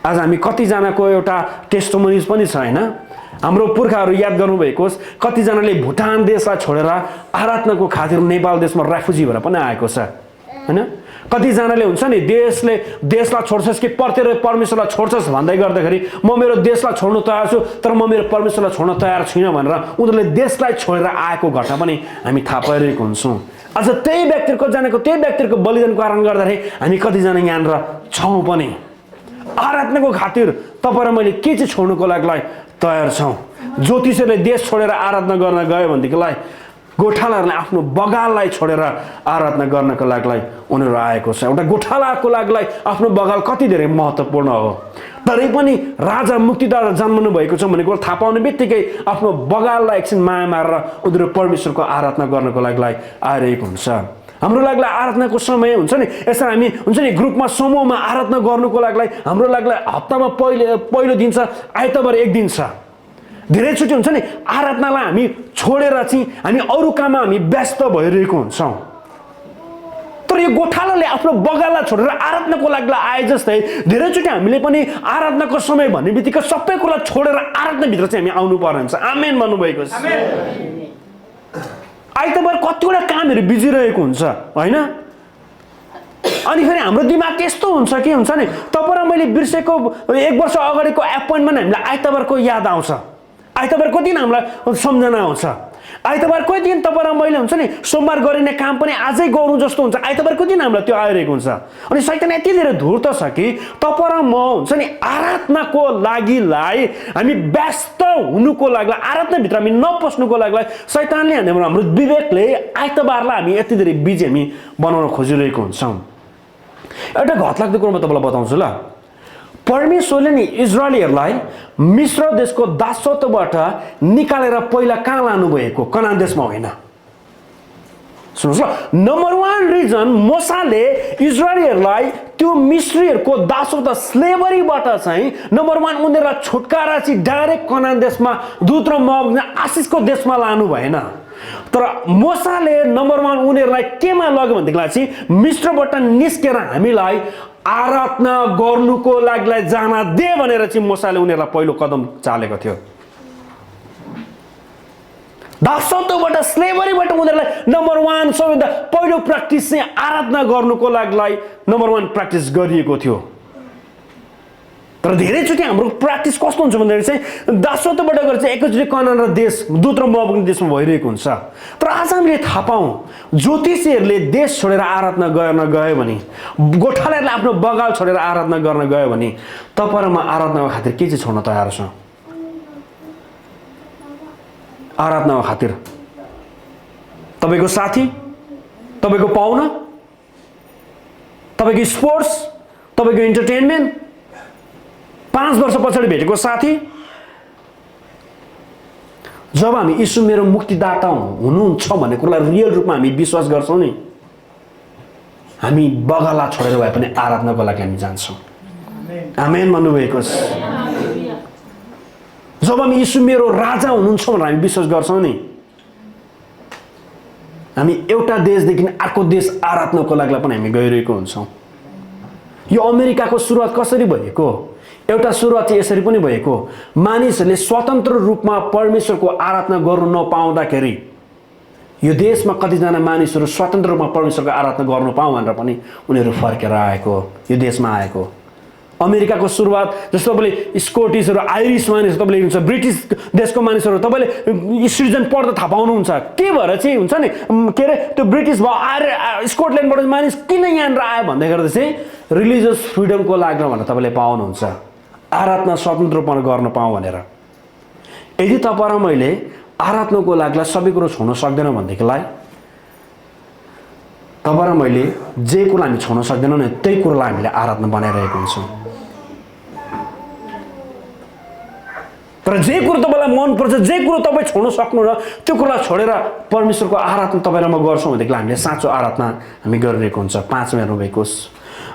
S1: आज हामी कतिजनाको एउटा टेस्टोमोनिज पनि छ होइन, हाम्रो पुर्खाहरू याद गर्नुभएको होस्, कतिजनाले भुटान देशलाई छोडेर आराधनाको खातिर नेपाल देशमा रेफ्युजी भएर पनि आएको छ होइन। कतिजनाले हुन्छ नि देशलाई छोड्छस् कि परमेश्वरलाई छोड्छस् भन्दै गर्दाखेरि म मेरो देशलाई छोड्नु तयार छु तर म मेरो परमेश्वरलाई छोड्न तयार छुइनँ भनेर उनीहरूले देशलाई छोडेर आएको घटना पनि हामी थाहा पाइरहेको हुन्छौँ। आज त्यही व्यक्तिको बलिदानको कारण गर्दाखेरि हामी कतिजना यहाँनिर छौँ पनि। आराधनाको खातिर तपाईँ र मैले के चाहिँ छोड्नुको लागि तयार छौँ? ज्योतिषीहरूले देश छोडेर आराधना गर्न गयो भनेदेखिलाई गोठालाहरूले आफ्नो बगाललाई छोडेर आराधना गर्नको लागि उनीहरू आएको छ। एउटा गोठालाको लागि आफ्नो बगाल कति धेरै महत्त्वपूर्ण हो। तरै पनि राजा मुक्तिदाता जन्मनु भएको छ भन्ने कुरो थाहा पाउने बित्तिकै आफ्नो बगाललाई एकछिन माया मारेर उनीहरू परमेश्वरको आराधना गर्नको लागि आइरहेको हुन्छ। हाम्रो लागि आराधनाको समय हुन्छ नि, यसरी हामी हुन्छ नि ग्रुपमा समूहमा आराधना गर्नुको लागि हाम्रो लागि हप्तामा पहिलो दिन छ आइतबार एक दिन छ। धेरैचोटि हुन्छ नि आराधनालाई हामी छोडेर चाहिँ हामी अरू काममा हामी व्यस्त भइरहेको हुन्छौँ। तर यो गोठालाले आफ्नो बगाला छोडेर आराधनाको लागि आए जस्तै धेरैचोटि हामीले पनि आराधनाको समय भन्ने बित्तिकै सबै कुरा छोडेर आराधनाभित्र चाहिँ हामी आउनु पर्ने हुन्छ। आमेन भन्नुभएको छ। आइतबार कतिवटा कामहरू बिजी रहेको हुन्छ होइन। अनि फेरि हाम्रो दिमाग त्यस्तो हुन्छ कि हुन्छ नि तपाईँ र मैले बिर्सेको 1 वर्ष अगाडिको एपोइन्टमेन्ट हामीलाई आइतबारको याद आउँछ। आइतबारको दिन हामीलाई सम्झना आउँछ। आइतबारको दिन तपाईँ र मैले हुन्छ नि सोमबार गरिने काम पनि आजै गरौँ जस्तो हुन्छ। आइतबारको दिन हामीलाई त्यो आइरहेको हुन्छ। अनि शैतान यति धेरै धूर्त छ कि तपाईँ र म हुन्छ नि आराधनाको लागिलाई हामी व्यस्त हुनुको लागि आराधनाभित्र हामी नपस्नुको लागि शैतानले हाम्रो विवेकले आइतबारलाई हामी यति धेरै बिजी हामी बनाउन खोजिरहेको हुन्छौँ। एउटा घटलाग्दो कुरो म तपाईँलाई बताउँछु ल। परमेश्वरले नि इजरायलीहरूलाई मिस्र देशको दासत्वबाट निकालेर पहिला कहाँ लानुभएको? कनान देशमा होइन। सुन्नुहोस् ल, नम्बर 1 रिजन मोसाले इजरायलीहरूलाई त्यो मिस्रीहरूको दासत्व स्लेभरीबाट चाहिँ नम्बर 1 उनीहरूलाई छुटकारा चाहिँ डाइरेक्ट कनान देशमा दूत र आशिषको देशमा लानु भएन। तर मोसाले नम्बर 1 उनीहरूलाई केमा लग्यो भनेदेखिलाई चाहिँ मिस्रबाट निस्केर हामीलाई आराधना गर्नुको लागि जान दे भनेर चाहिँ मोसाले उनीहरूलाई पहिलो कदम चालेको थियो। दासत्वबाट स्लेभरीबाट उनीहरूलाई नम्बर 1 सबैभन्दा पहिलो प्र्याक्टिस चाहिँ आराधना गर्नुको लागि नम्बर 1 प्र्याक्टिस गरिएको थियो। तर धेरैचोटि हाम्रो प्र्याक्टिस कस्तो हुन्छ भन्दाखेरि चाहिँ दासत्वबाट गएर चाहिँ एकैचोटि कनान र देश दूत र मोआबको देशमा भइरहेको हुन्छ। तर आज हामीले थाहा पाऊँ ज्योतिषीहरूले देश छोडेर आराधना गर्न गयो भने, गोठालाहरूले आफ्नो बगाल छोडेर आराधना गर्न गयो भने तपाईँ र म आराधनाको खातिर के चाहिँ छोड्न तयार छौँ? आराधनाको खातिर तपाईँको साथी, तपाईँको पाहुना, तपाईँको स्पोर्ट्स, तपाईँको इन्टरटेनमेन्ट, 5 वर्ष पछाडि भेटेको साथी। जब हामी यीशु मेरो मुक्तिदाता हुनुहुन्छ भन्ने कुरालाई रियल रूपमा हामी विश्वास गर्छौँ नि, हामी बगाला छोडेर भए पनि आराधनाको लागि हामी जान्छौँ। आमेन भन्नुभएको छ। जब हामी यीशु मेरो राजा हुनुहुन्छ भनेर हामी विश्वास गर्छौँ नि, हामी एउटा देशदेखि अर्को देश आराधनाको लागि पनि हामी गइरहेको हुन्छौँ। यो अमेरिकाको सुरुवात कसरी भएको? एउटा सुरुवात चाहिँ यसरी पनि भएको, मानिसहरूले स्वतन्त्र रूपमा परमेश्वरको आराधना गर्नु नपाउँदाखेरि यो देशमा कतिजना मानिसहरू स्वतन्त्र रूपमा परमेश्वरको आराधना गर्नु पाऊँ भनेर पनि उनीहरू फर्केर आएको, यो देशमा आएको। अमेरिकाको सुरुवात जस्तो तपाईँले स्कोटिसहरू, आइरिस मानिसहरू, तपाईँले हुन्छ ब्रिटिस देशको मानिसहरू तपाईँले सिटिजन पढ्दा थाहा पाउनुहुन्छ के भएर चाहिँ हुन्छ नि के अरे त्यो ब्रिटिश भयो आएर स्कटल्यान्डबाट मानिस किन यहाँनिर आयो भन्दै गर्दा चाहिँ रिलिजियस फ्रिडमको लागि भनेर तपाईँले पाउनुहुन्छ, आराधना स्वतन्त्र रूपमा गर्न पाऊँ भनेर। यदि तपाईँ र मैले आराधनाको लागि सबै कुरो छोड्न सक्दैनौँ भनेदेखिलाई तपाईँ र मैले जे कुरा हामी छोड्न सक्दैनौँ नि त्यही कुरालाई हामीले आराधना बनाइरहेको हुन्छौँ। तर जे कुरो तपाईँलाई मनपर्छ, जे कुरो तपाईँ छोड्न सक्नुहुन्न त्यो कुरालाई छोडेर परमेश्वरको आराधना तपाईँ र म गर्छौँ भनेदेखि हामीले साँचो आराधना हामी गरिरहेको हुन्छ। 5 मा हेर्नुभएको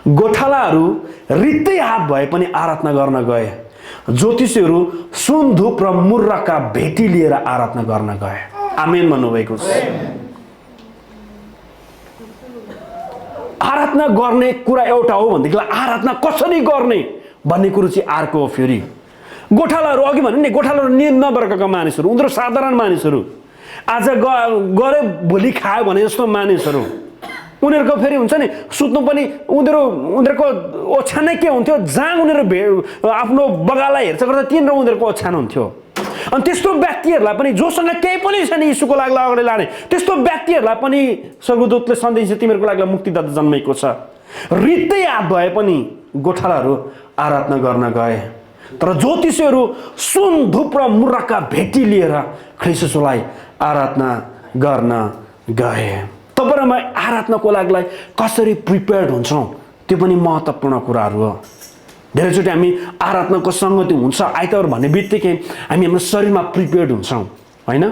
S1: गोठालाहरू रित्तै हात भए पनि आराधना गर्न गए, ज्योतिषीहरू सुन धूप र मुर्रका भेटी लिएर आराधना गर्न गए। आमेन भन्नुभएको छ। आराधना गर्ने कुरा एउटा हो भनेदेखि आराधना कसरी गर्ने भन्ने कुरो चाहिँ अर्को हो। फेरि गोठालाहरू अघि भने नि गोठालाहरू नियम नवर्गका मानिसहरू, उनीहरू साधारण मानिसहरू, आज गरे भोलि खायो भने जस्तो मानिसहरू, उनीहरूको फेरि हुन्छ नि सुत्नु पनि उनीहरूको ओछ्यानै के हुन्थ्यो, जहाँ उनीहरू आफ्नो बगालाई हेर्छ गर्दा तिन र उनीहरूको ओछ्यान हुन्थ्यो। अनि त्यस्तो व्यक्तिहरूलाई पनि जोसँग केही पनि छैन यीशुको लागि अगाडि लाने त्यस्तो व्यक्तिहरूलाई पनि स्वर्गदूतले सन्देश तिमीहरूको लागि मुक्तिदाता जन्मेको छ। रित्तै हात भए पनि गोठालाहरू आराधना गर्न गए, तर ज्योतिषीहरू सुन धूप र मुर्रका भेटी लिएर ख्रीष्टलाई आराधना गर्न गए। तपाईँ र म आराधनाको लागि कसरी प्रिपेयर्ड हुन्छौँ त्यो पनि महत्त्वपूर्ण कुराहरू हो। धेरैचोटि हामी आराधनाको सङ्गति हुन्छ आइतबार भन्ने बित्तिकै हामी हाम्रो शरीरमा प्रिपेयर्ड हुन्छौँ होइन।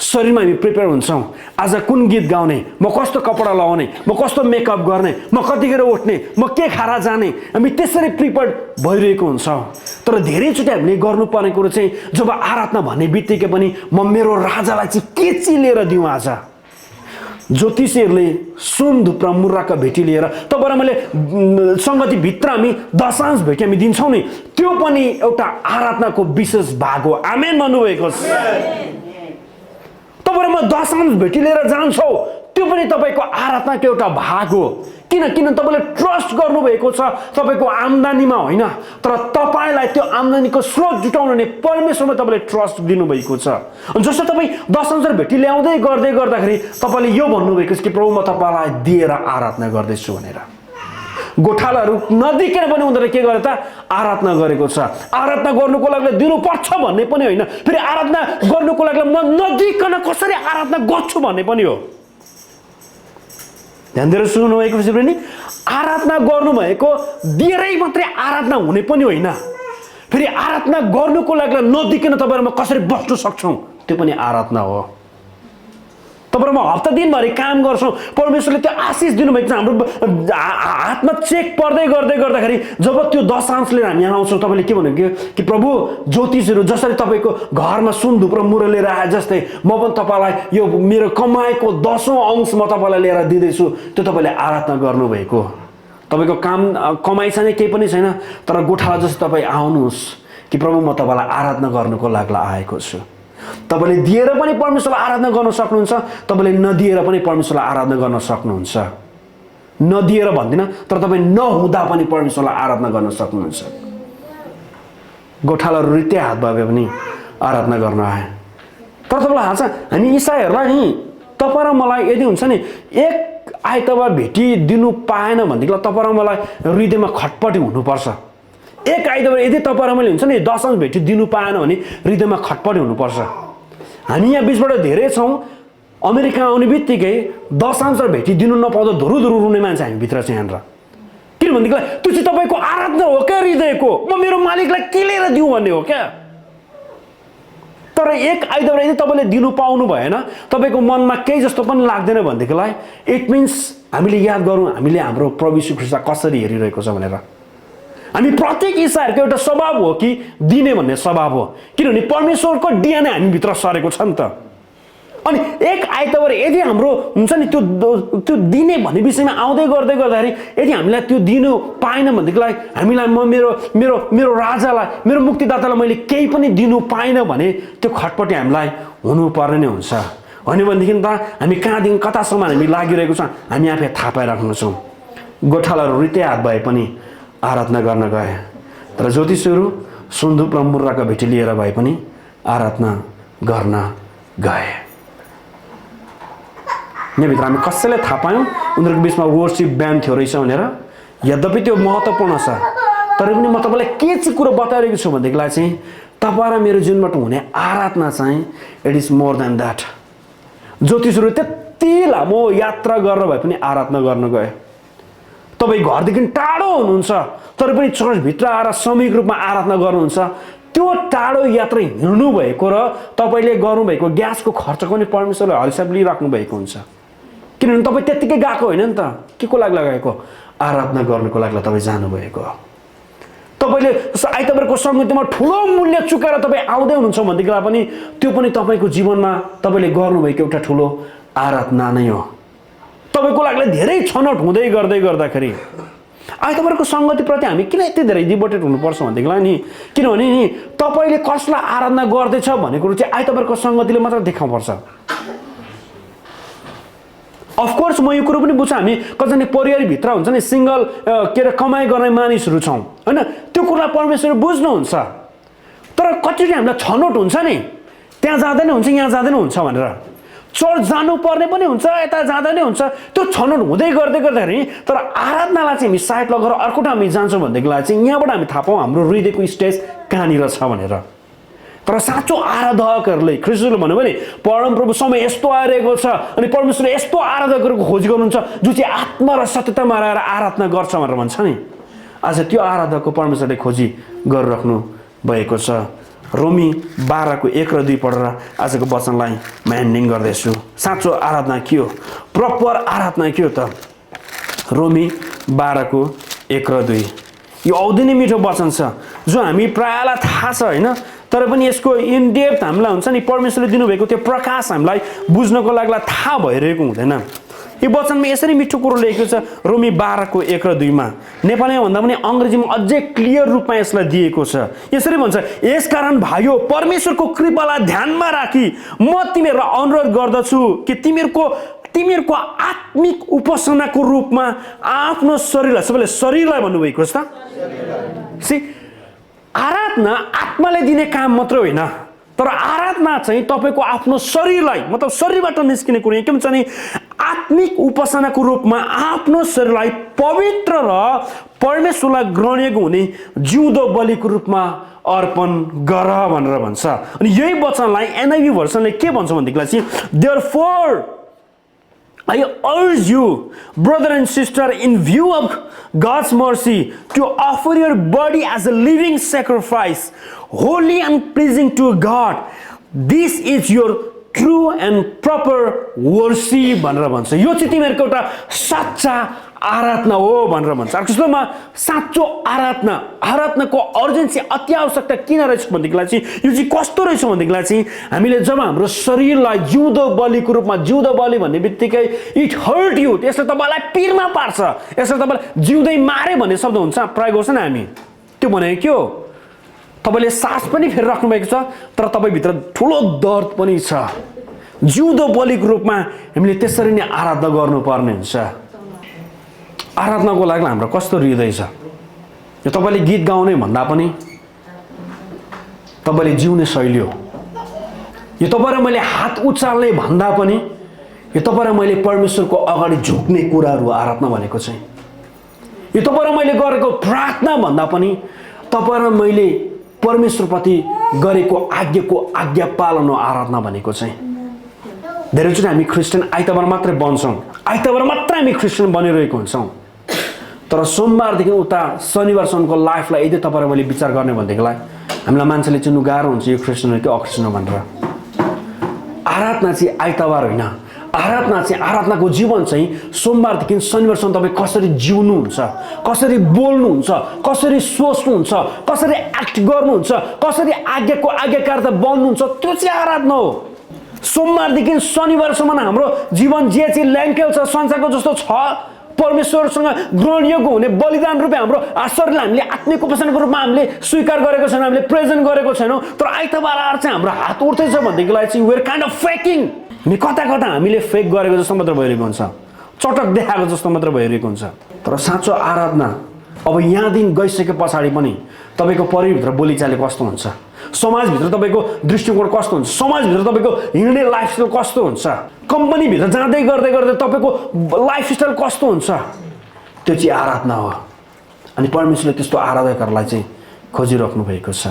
S1: शरीरमा हामी प्रिपेयर हुन्छौँ। आज कुन गीत गाउने, म कस्तो कपडा लगाउने, म कस्तो मेकअप गर्ने, म कतिखेर उठ्ने, म के खाएर जाने, हामी त्यसरी प्रिपेयर भइरहेको हुन्छ। तर धेरैचोटि हामीले गर्नुपर्ने कुरो चाहिँ जब आराधना भन्ने बित्तिकै पनि म मेरो राजालाई चाहिँ के चिलेर दिउँ। आज ज्योतिषीहरूले सुन धुप्रा मुर्राका भेटी लिएर तपाईँहरू मैले सङ्गतिभित्र हामी दशांश भेटी हामी दिन्छौँ नि, त्यो पनि एउटा आराधनाको विशेष भाग हो। आमेन भन्नुभएको छ। तपाईँहरूमा दशांश भेटी लिएर जान्छौ, त्यो पनि तपाईँको आराधनाको एउटा भाग हो। किन तपाईँले ट्रस्ट गर्नुभएको छ तपाईँको आम्दानीमा होइन, तर तपाईँलाई त्यो आम्दानीको स्रोत जुटाउनु परमेश्वरमा तपाईँले ट्रस्ट दिनुभएको छ। जस्तो तपाईँ दशांश भेटी ल्याउँदै गर्दाखेरि तपाईँले यो भन्नुभएको छ कि प्रभु म तपाईँलाई दिएर आराधना गर्दैछु भनेर। गोठालाहरू नदिकन पनि उनीहरूले के गरे त आराधना गरेको छ। आराधना गर्नुको लागि दिनुपर्छ भन्ने पनि होइन, फेरि आराधना गर्नुको लागि म नदिकन कसरी आराधना गर्छु भन्ने पनि हो। ध्यान दिएर सुन्नुभएको पछि पनि आराधना गर्नुभएको दिएरै मात्रै आराधना हुने पनि होइन, फेरि आराधना गर्नुको लागि नदिकन तपाईँहरूमा कसरी बस्नु सक्छौँ त्यो पनि आराधना हो। तपाईँहरूमा हप्ता दिनभरि काम गर्छौँ, परमेश्वरले त्यो आशिष दिनुभएको छ। हाम्रो हातमा चेक पर्दै गर्दाखेरि जब त्यो दशांश लिएर हामी आउँछौँ, तपाईँले के भन्नुभयो कि प्रभु ज्योतिषहरू जसरी तपाईँको घरमा सुन धुप्रो मुरो लिएर आए जस्तै म पनि तपाईँलाई यो मेरो कमाएको 10औं अंश म तपाईँलाई लिएर दिँदैछु, त्यो तपाईँले आराधना गर्नुभएको। तपाईँको काम कमाइ छैन, केही पनि छैन, तर गोठाला जस्तो तपाईँ आउनुहोस् कि प्रभु म तपाईँलाई आराधना गर्नुको लागि आएको छु। तपाईँले दिएर पनि परमेश्वरलाई आराधना गर्न सक्नुहुन्छ, तपाईँले नदिएर पनि परमेश्वरलाई आराधना गर्न सक्नुहुन्छ। नदिएर भन्दिनँ, तर तपाईँ नहुँदा पनि परमेश्वरलाई आराधना गर्न सक्नुहुन्छ। गोठालाहरू रित्ते हात भए पनि आराधना गर्न आए। तर तपाईँलाई थाहा छ हामी इसाईहरूलाई नि तपाईँ र मलाई यदि हुन्छ नि एक आइतबार भेटी दिनु पाएन भनेदेखि तपाईँ र मलाई हृदयमा खटपटी हुनुपर्छ। एक आइतबार यदि तपाईँ र मैले हुन्छ नि दशांश भेटी दिनु पाएन भने हृदयमा खटपटी हुनुपर्छ। हामी यहाँ बिचबाट धेरै छौँ, अमेरिका आउने बित्तिकै दशांश भेटी दिनु नपाउँदा धुरु रुने मान्छे हामी भित्र चाहिँ यहाँनिर। किनभनेदेखि त्यो चाहिँ तपाईँको आराधना हो क्या, हृदयको म मेरो मालिकलाई के लिएर दिउँ भन्ने हो क्या। तर एक आइतबार यदि तपाईँले दिनु पाउनु भएन, तपाईँको मनमा केही जस्तो पनि लाग्दैन भनेदेखिलाई इट मिन्स हामीले याद गरौँ हामीले हाम्रो प्रभु यीशु ख्रीष्टलाई कसरी हेरिरहेको छ भनेर। हामी प्रत्येक इसाईहरूको एउटा स्वभाव हो कि दिने भन्ने स्वभाव हो, किनभने परमेश्वरको डिएनए हामीभित्र सरेको छ नि त। अनि एक आइतबार यदि हाम्रो हुन्छ नि त्यो दिने भन्ने विषयमा आउँदै गर्दाखेरि यदि हामीलाई त्यो दिनु पाएन भनेदेखिलाई हामीलाई म मेरो राजालाई मेरो मुक्तिदातालाई मैले केही पनि दिनु पाएन भने त्यो खटपटी हामीलाई हुनुपर्ने नै हुन्छ। होइन भनेदेखि त हामी कहाँदेखि कतासम्म हामी लागिरहेको छ हामी आफै थाहा पाइराख्नु छौँ। गोठालाहरू रित्ते हात भए पनि आराधना गर्न गए, तर ज्योतिषहरू सुन्दुप र मुर्राका भेटी लिएर भए पनि आराधना गर्न गए। यहाँभित्र हामी कसैले थाहा पायौँ उनीहरूको बिचमा वर्सिप ब्यान्ड थियो रहेछ भनेर। यद्यपि त्यो महत्त्वपूर्ण छ, तर पनि म तपाईँलाई के चाहिँ कुरो बताइरहेको छु भनेदेखिलाई चाहिँ तपाईँ र मेरो जीवनबाट हुने आराधना चाहिँ it is more than that. ज्योतिषहरू त्यति लामो यात्रा गरेर भए पनि आराधना गर्न गए। तपाईँ घरदेखि टाढो हुनुहुन्छ तर पनि चर्चभित्र आएर सामूहिक रूपमा आराधना गर्नुहुन्छ, त्यो टाढो यात्रा हिँड्नु भएको र तपाईँले गर्नुभएको ग्यासको खर्चको पनि परमेश्वरले हलसाब लिइराख्नु भएको हुन्छ। किनभने तपाईँ त्यत्तिकै गएको होइन नि त, के को लागि लगाएको आराधना गर्नुको लागि तपाईँ जानुभएको। तपाईँले आइतबारको सङ्गतिमा ठुलो मूल्य चुकाएर तपाईँ आउँदै हुनुहुन्छ भनेदेखि पनि त्यो पनि तपाईँको जीवनमा तपाईँले गर्नुभएको एउटा ठुलो आराधना नै हो। तपाईँको लागि धेरै छनौट हुँदै गर्दाखेरि आइतबारको सङ्गतिप्रति हामी किन यति धेरै डिभोटेड हुनुपर्छ भनेदेखिलाई नि, किनभने नि तपाईँले कसलाई आराधना गर्दैछ भन्ने कुरो चाहिँ आइतबारको सङ्गतिले मात्र देखाउनुपर्छ। अफकोर्स म यो कुरो पनि बुझ्छु, हामी कतिजना परिवारभित्र हुन्छ नि सिङ्गल के अरे कमाइ गर्ने मानिसहरू छौँ होइन, त्यो कुरालाई परमेश्वरले बुझ्नुहुन्छ। तर कतिचोटि हामीलाई छनौट हुन्छ नि, त्यहाँ जाँदै नै हुन्छ यहाँ जाँदै नै हुन्छ भनेर, चर्च जानुपर्ने पनि हुन्छ यता जाँदा नै हुन्छ, त्यो छनौट हुँदै गर्दाखेरि तर आराधनालाई चाहिँ हामी साइड लगेर अर्को ठाउँ हामी जान्छौँ भनेदेखिलाई चाहिँ यहाँबाट हामी थाहा पाऊँ हाम्रो हृदयको स्टेज कहाँनिर छ भनेर। तर साँचो आराधकहरूले ख्रीष्टले भन्यो भने परमप्रभु समय यस्तो आइरहेको छ अनि परमेश्वरले यस्तो आराधकहरूको खोजी गर्नुहुन्छ जो चाहिँ आत्मा र सत्यतामा रहेर आराधना गर्छ भनेर भन्छ नि। आज त्यो आराधकको परमेश्वरले खोजी गरिराख्नु भएको छ। रोमी 12 को 1 र 2 पढेर आजको वचनलाई म एन्डिङ गर्दैछु। साँचो आराधना के हो? प्रपर आराधना के हो त? रोमी 12 को 1 र 2। यो औधी नै मिठो वचन छ जो हामी प्रायलाई थाहा छ होइन, तर पनि यसको इन डेप्थ हामीलाई हुन्छ नि, परमेश्वरले दिनुभएको त्यो प्रकाश हामीलाई बुझ्नको लागि थाहा भइरहेको हुँदैन। यो वचनमा यसरी मिठो कुरो लेखेको छ रोमी 12 को 1 र 2 मा। नेपालीमा भन्दा पनि अङ्ग्रेजीमा अझै क्लियर रूपमा यसलाई दिएको छ। यसरी भन्छ, यसकारण भाइयो परमेश्वरको कृपालाई ध्यानमा राखी म तिमीहरूलाई अनुरोध गर्दछु कि तिमीहरूको आत्मिक उपासनाको रूपमा आफ्नो शरीरलाई, सबैले शरीरलाई भन्नुभएको छ त। आराधना आत्माले दिने काम मात्र होइन, तर आराधना चाहिँ तपाईँको आफ्नो शरीरलाई, मतलब शरीरबाट निस्किने कुरो के भन्छ नि, आत्मिक उपासनाको रूपमा आफ्नो शरीरलाई पवित्र र परमेश्वरलाई ग्रहणीय हुने जिउँदो बलिको रूपमा अर्पण गर भनेर भन्छ। अनि यही वचनलाई NIV भर्सनले के भन्छ भनेदेखिलाई चाहिँ, therefore I urge you, brother and sister, in view of God's mercy, to offer your body as a living sacrifice, holy and pleasing to God. This is your true and proper worship भनेर भन्छ। यो चाहिँ तिमीहरूको एउटा सच्चा आराधना हो भनेर भन्छ। अर्कोमा साँचो आराधनाको अर्जेन्सी, अति आवश्यकता किन रहेछ भनेदेखिलाई चाहिँ, यो चाहिँ कस्तो रहेछ भनेदेखिलाई चाहिँ, हामीले जब हाम्रो शरीरलाई जिउँदो बलिको रूपमा, जिउँदो बलि भन्ने बित्तिकै इट हर्ट यु, यसले तपाईँलाई पिरमा पार्छ, यसले तपाईँलाई जिउँदै मारे भन्ने शब्द हुन्छ प्रयोग गर्छ नि हामी। त्यो भनेको के हो? तपाईँले सास पनि फेरिराख्नु भएको छ, तर तपाईँभित्र ठुलो दर्द पनि छ। जिउँदो बलिको रूपमा हामीले त्यसरी नै आराधना गर्नुपर्ने हुन्छ। आराधनाको लागि हाम्रो कस्तो हृदय छ? यो तपाईँले गीत गाउने भन्दा पनि तपाईँले जिउने शैली हो। यो तपाईँ र मैले हात उचाल्ने भन्दा पनि यो तपाईँ र मैले परमेश्वरको अगाडि झुक्ने कुराहरू आराधना भनेको चाहिँ। यो तपाईँ र मैले गरेको प्रार्थना भन्दा पनि तपाईँ र मैले परमेश्वरप्रति गरेको आज्ञाको आज्ञा पालन हो आराधना भनेको चाहिँ। धेरैचोटि हामी क्रिस्चियन आइतबार मात्रै बन्छौँ, आइतबार मात्रै हामी क्रिस्चियन बनिरहेको हुन्छौँ, तर सोमबारदेखि उता शनिबारसम्मको लाइफलाई यदि तपाईँ र मैले विचार गर्ने भनेदेखिलाई हामीलाई मान्छेले चिन्नु गाह्रो हुन्छ यो क्रिस्चियन हो कि अक्रिस्चियन हो भनेर। आराधना चाहिँ आइतबार होइन, आराधनाको जीवन चाहिँ सोमबारदेखि शनिबारसम्म तपाईँ कसरी जिउनुहुन्छ, कसरी बोल्नुहुन्छ, कसरी सोच्नुहुन्छ, कसरी एक्ट गर्नुहुन्छ, कसरी आज्ञाको आज्ञाकारिता बन्नुहुन्छ, त्यो चाहिँ आराधना हो। सोमबारदेखि शनिबारसम्म हाम्रो जीवन जे चाहिँ ल्याङ्केल छ, संसारको जस्तो छ, परमेश्वरसँग ग्रहणीय हुने बलिदान रूपे हाम्रो शरीरलाई हामीले आत्मिक उपासनाको रूपमा हामीले स्वीकार गरेको छैनौँ, हामीले प्रेजेन्ट गरेको छैनौँ, तर आइतबार आएर चाहिँ हाम्रो हात उठ्दैछ भनेदेखिलाई चाहिँ वेयर काइन्ड अफ फेकिङ। हामी कता हामीले फेक गरेको जस्तो मात्र भइरहेको हुन्छ, चटक देखाएको जस्तो मात्र भइरहेको हुन्छ। तर साँचो आराधना अब यहाँदेखि गइसके पछाडि पनि तपाईँको परिभित्र बोलीचाली कस्तो हुन्छ, समाजभित्र तपाईँको दृष्टिकोण कस्तो हुन्छ, समाजभित्र तपाईँको हिँड्ने लाइफस्टाइल कस्तो हुन्छ, कम्पनीभित्र जाँदै गर्दै तपाईँको लाइफस्टाइल कस्तो हुन्छ, त्यो चाहिँ आराधना हो। अनि परमेश्वरले त्यस्तो आराधकहरूलाई चाहिँ खोजिराख्नु भएको छ।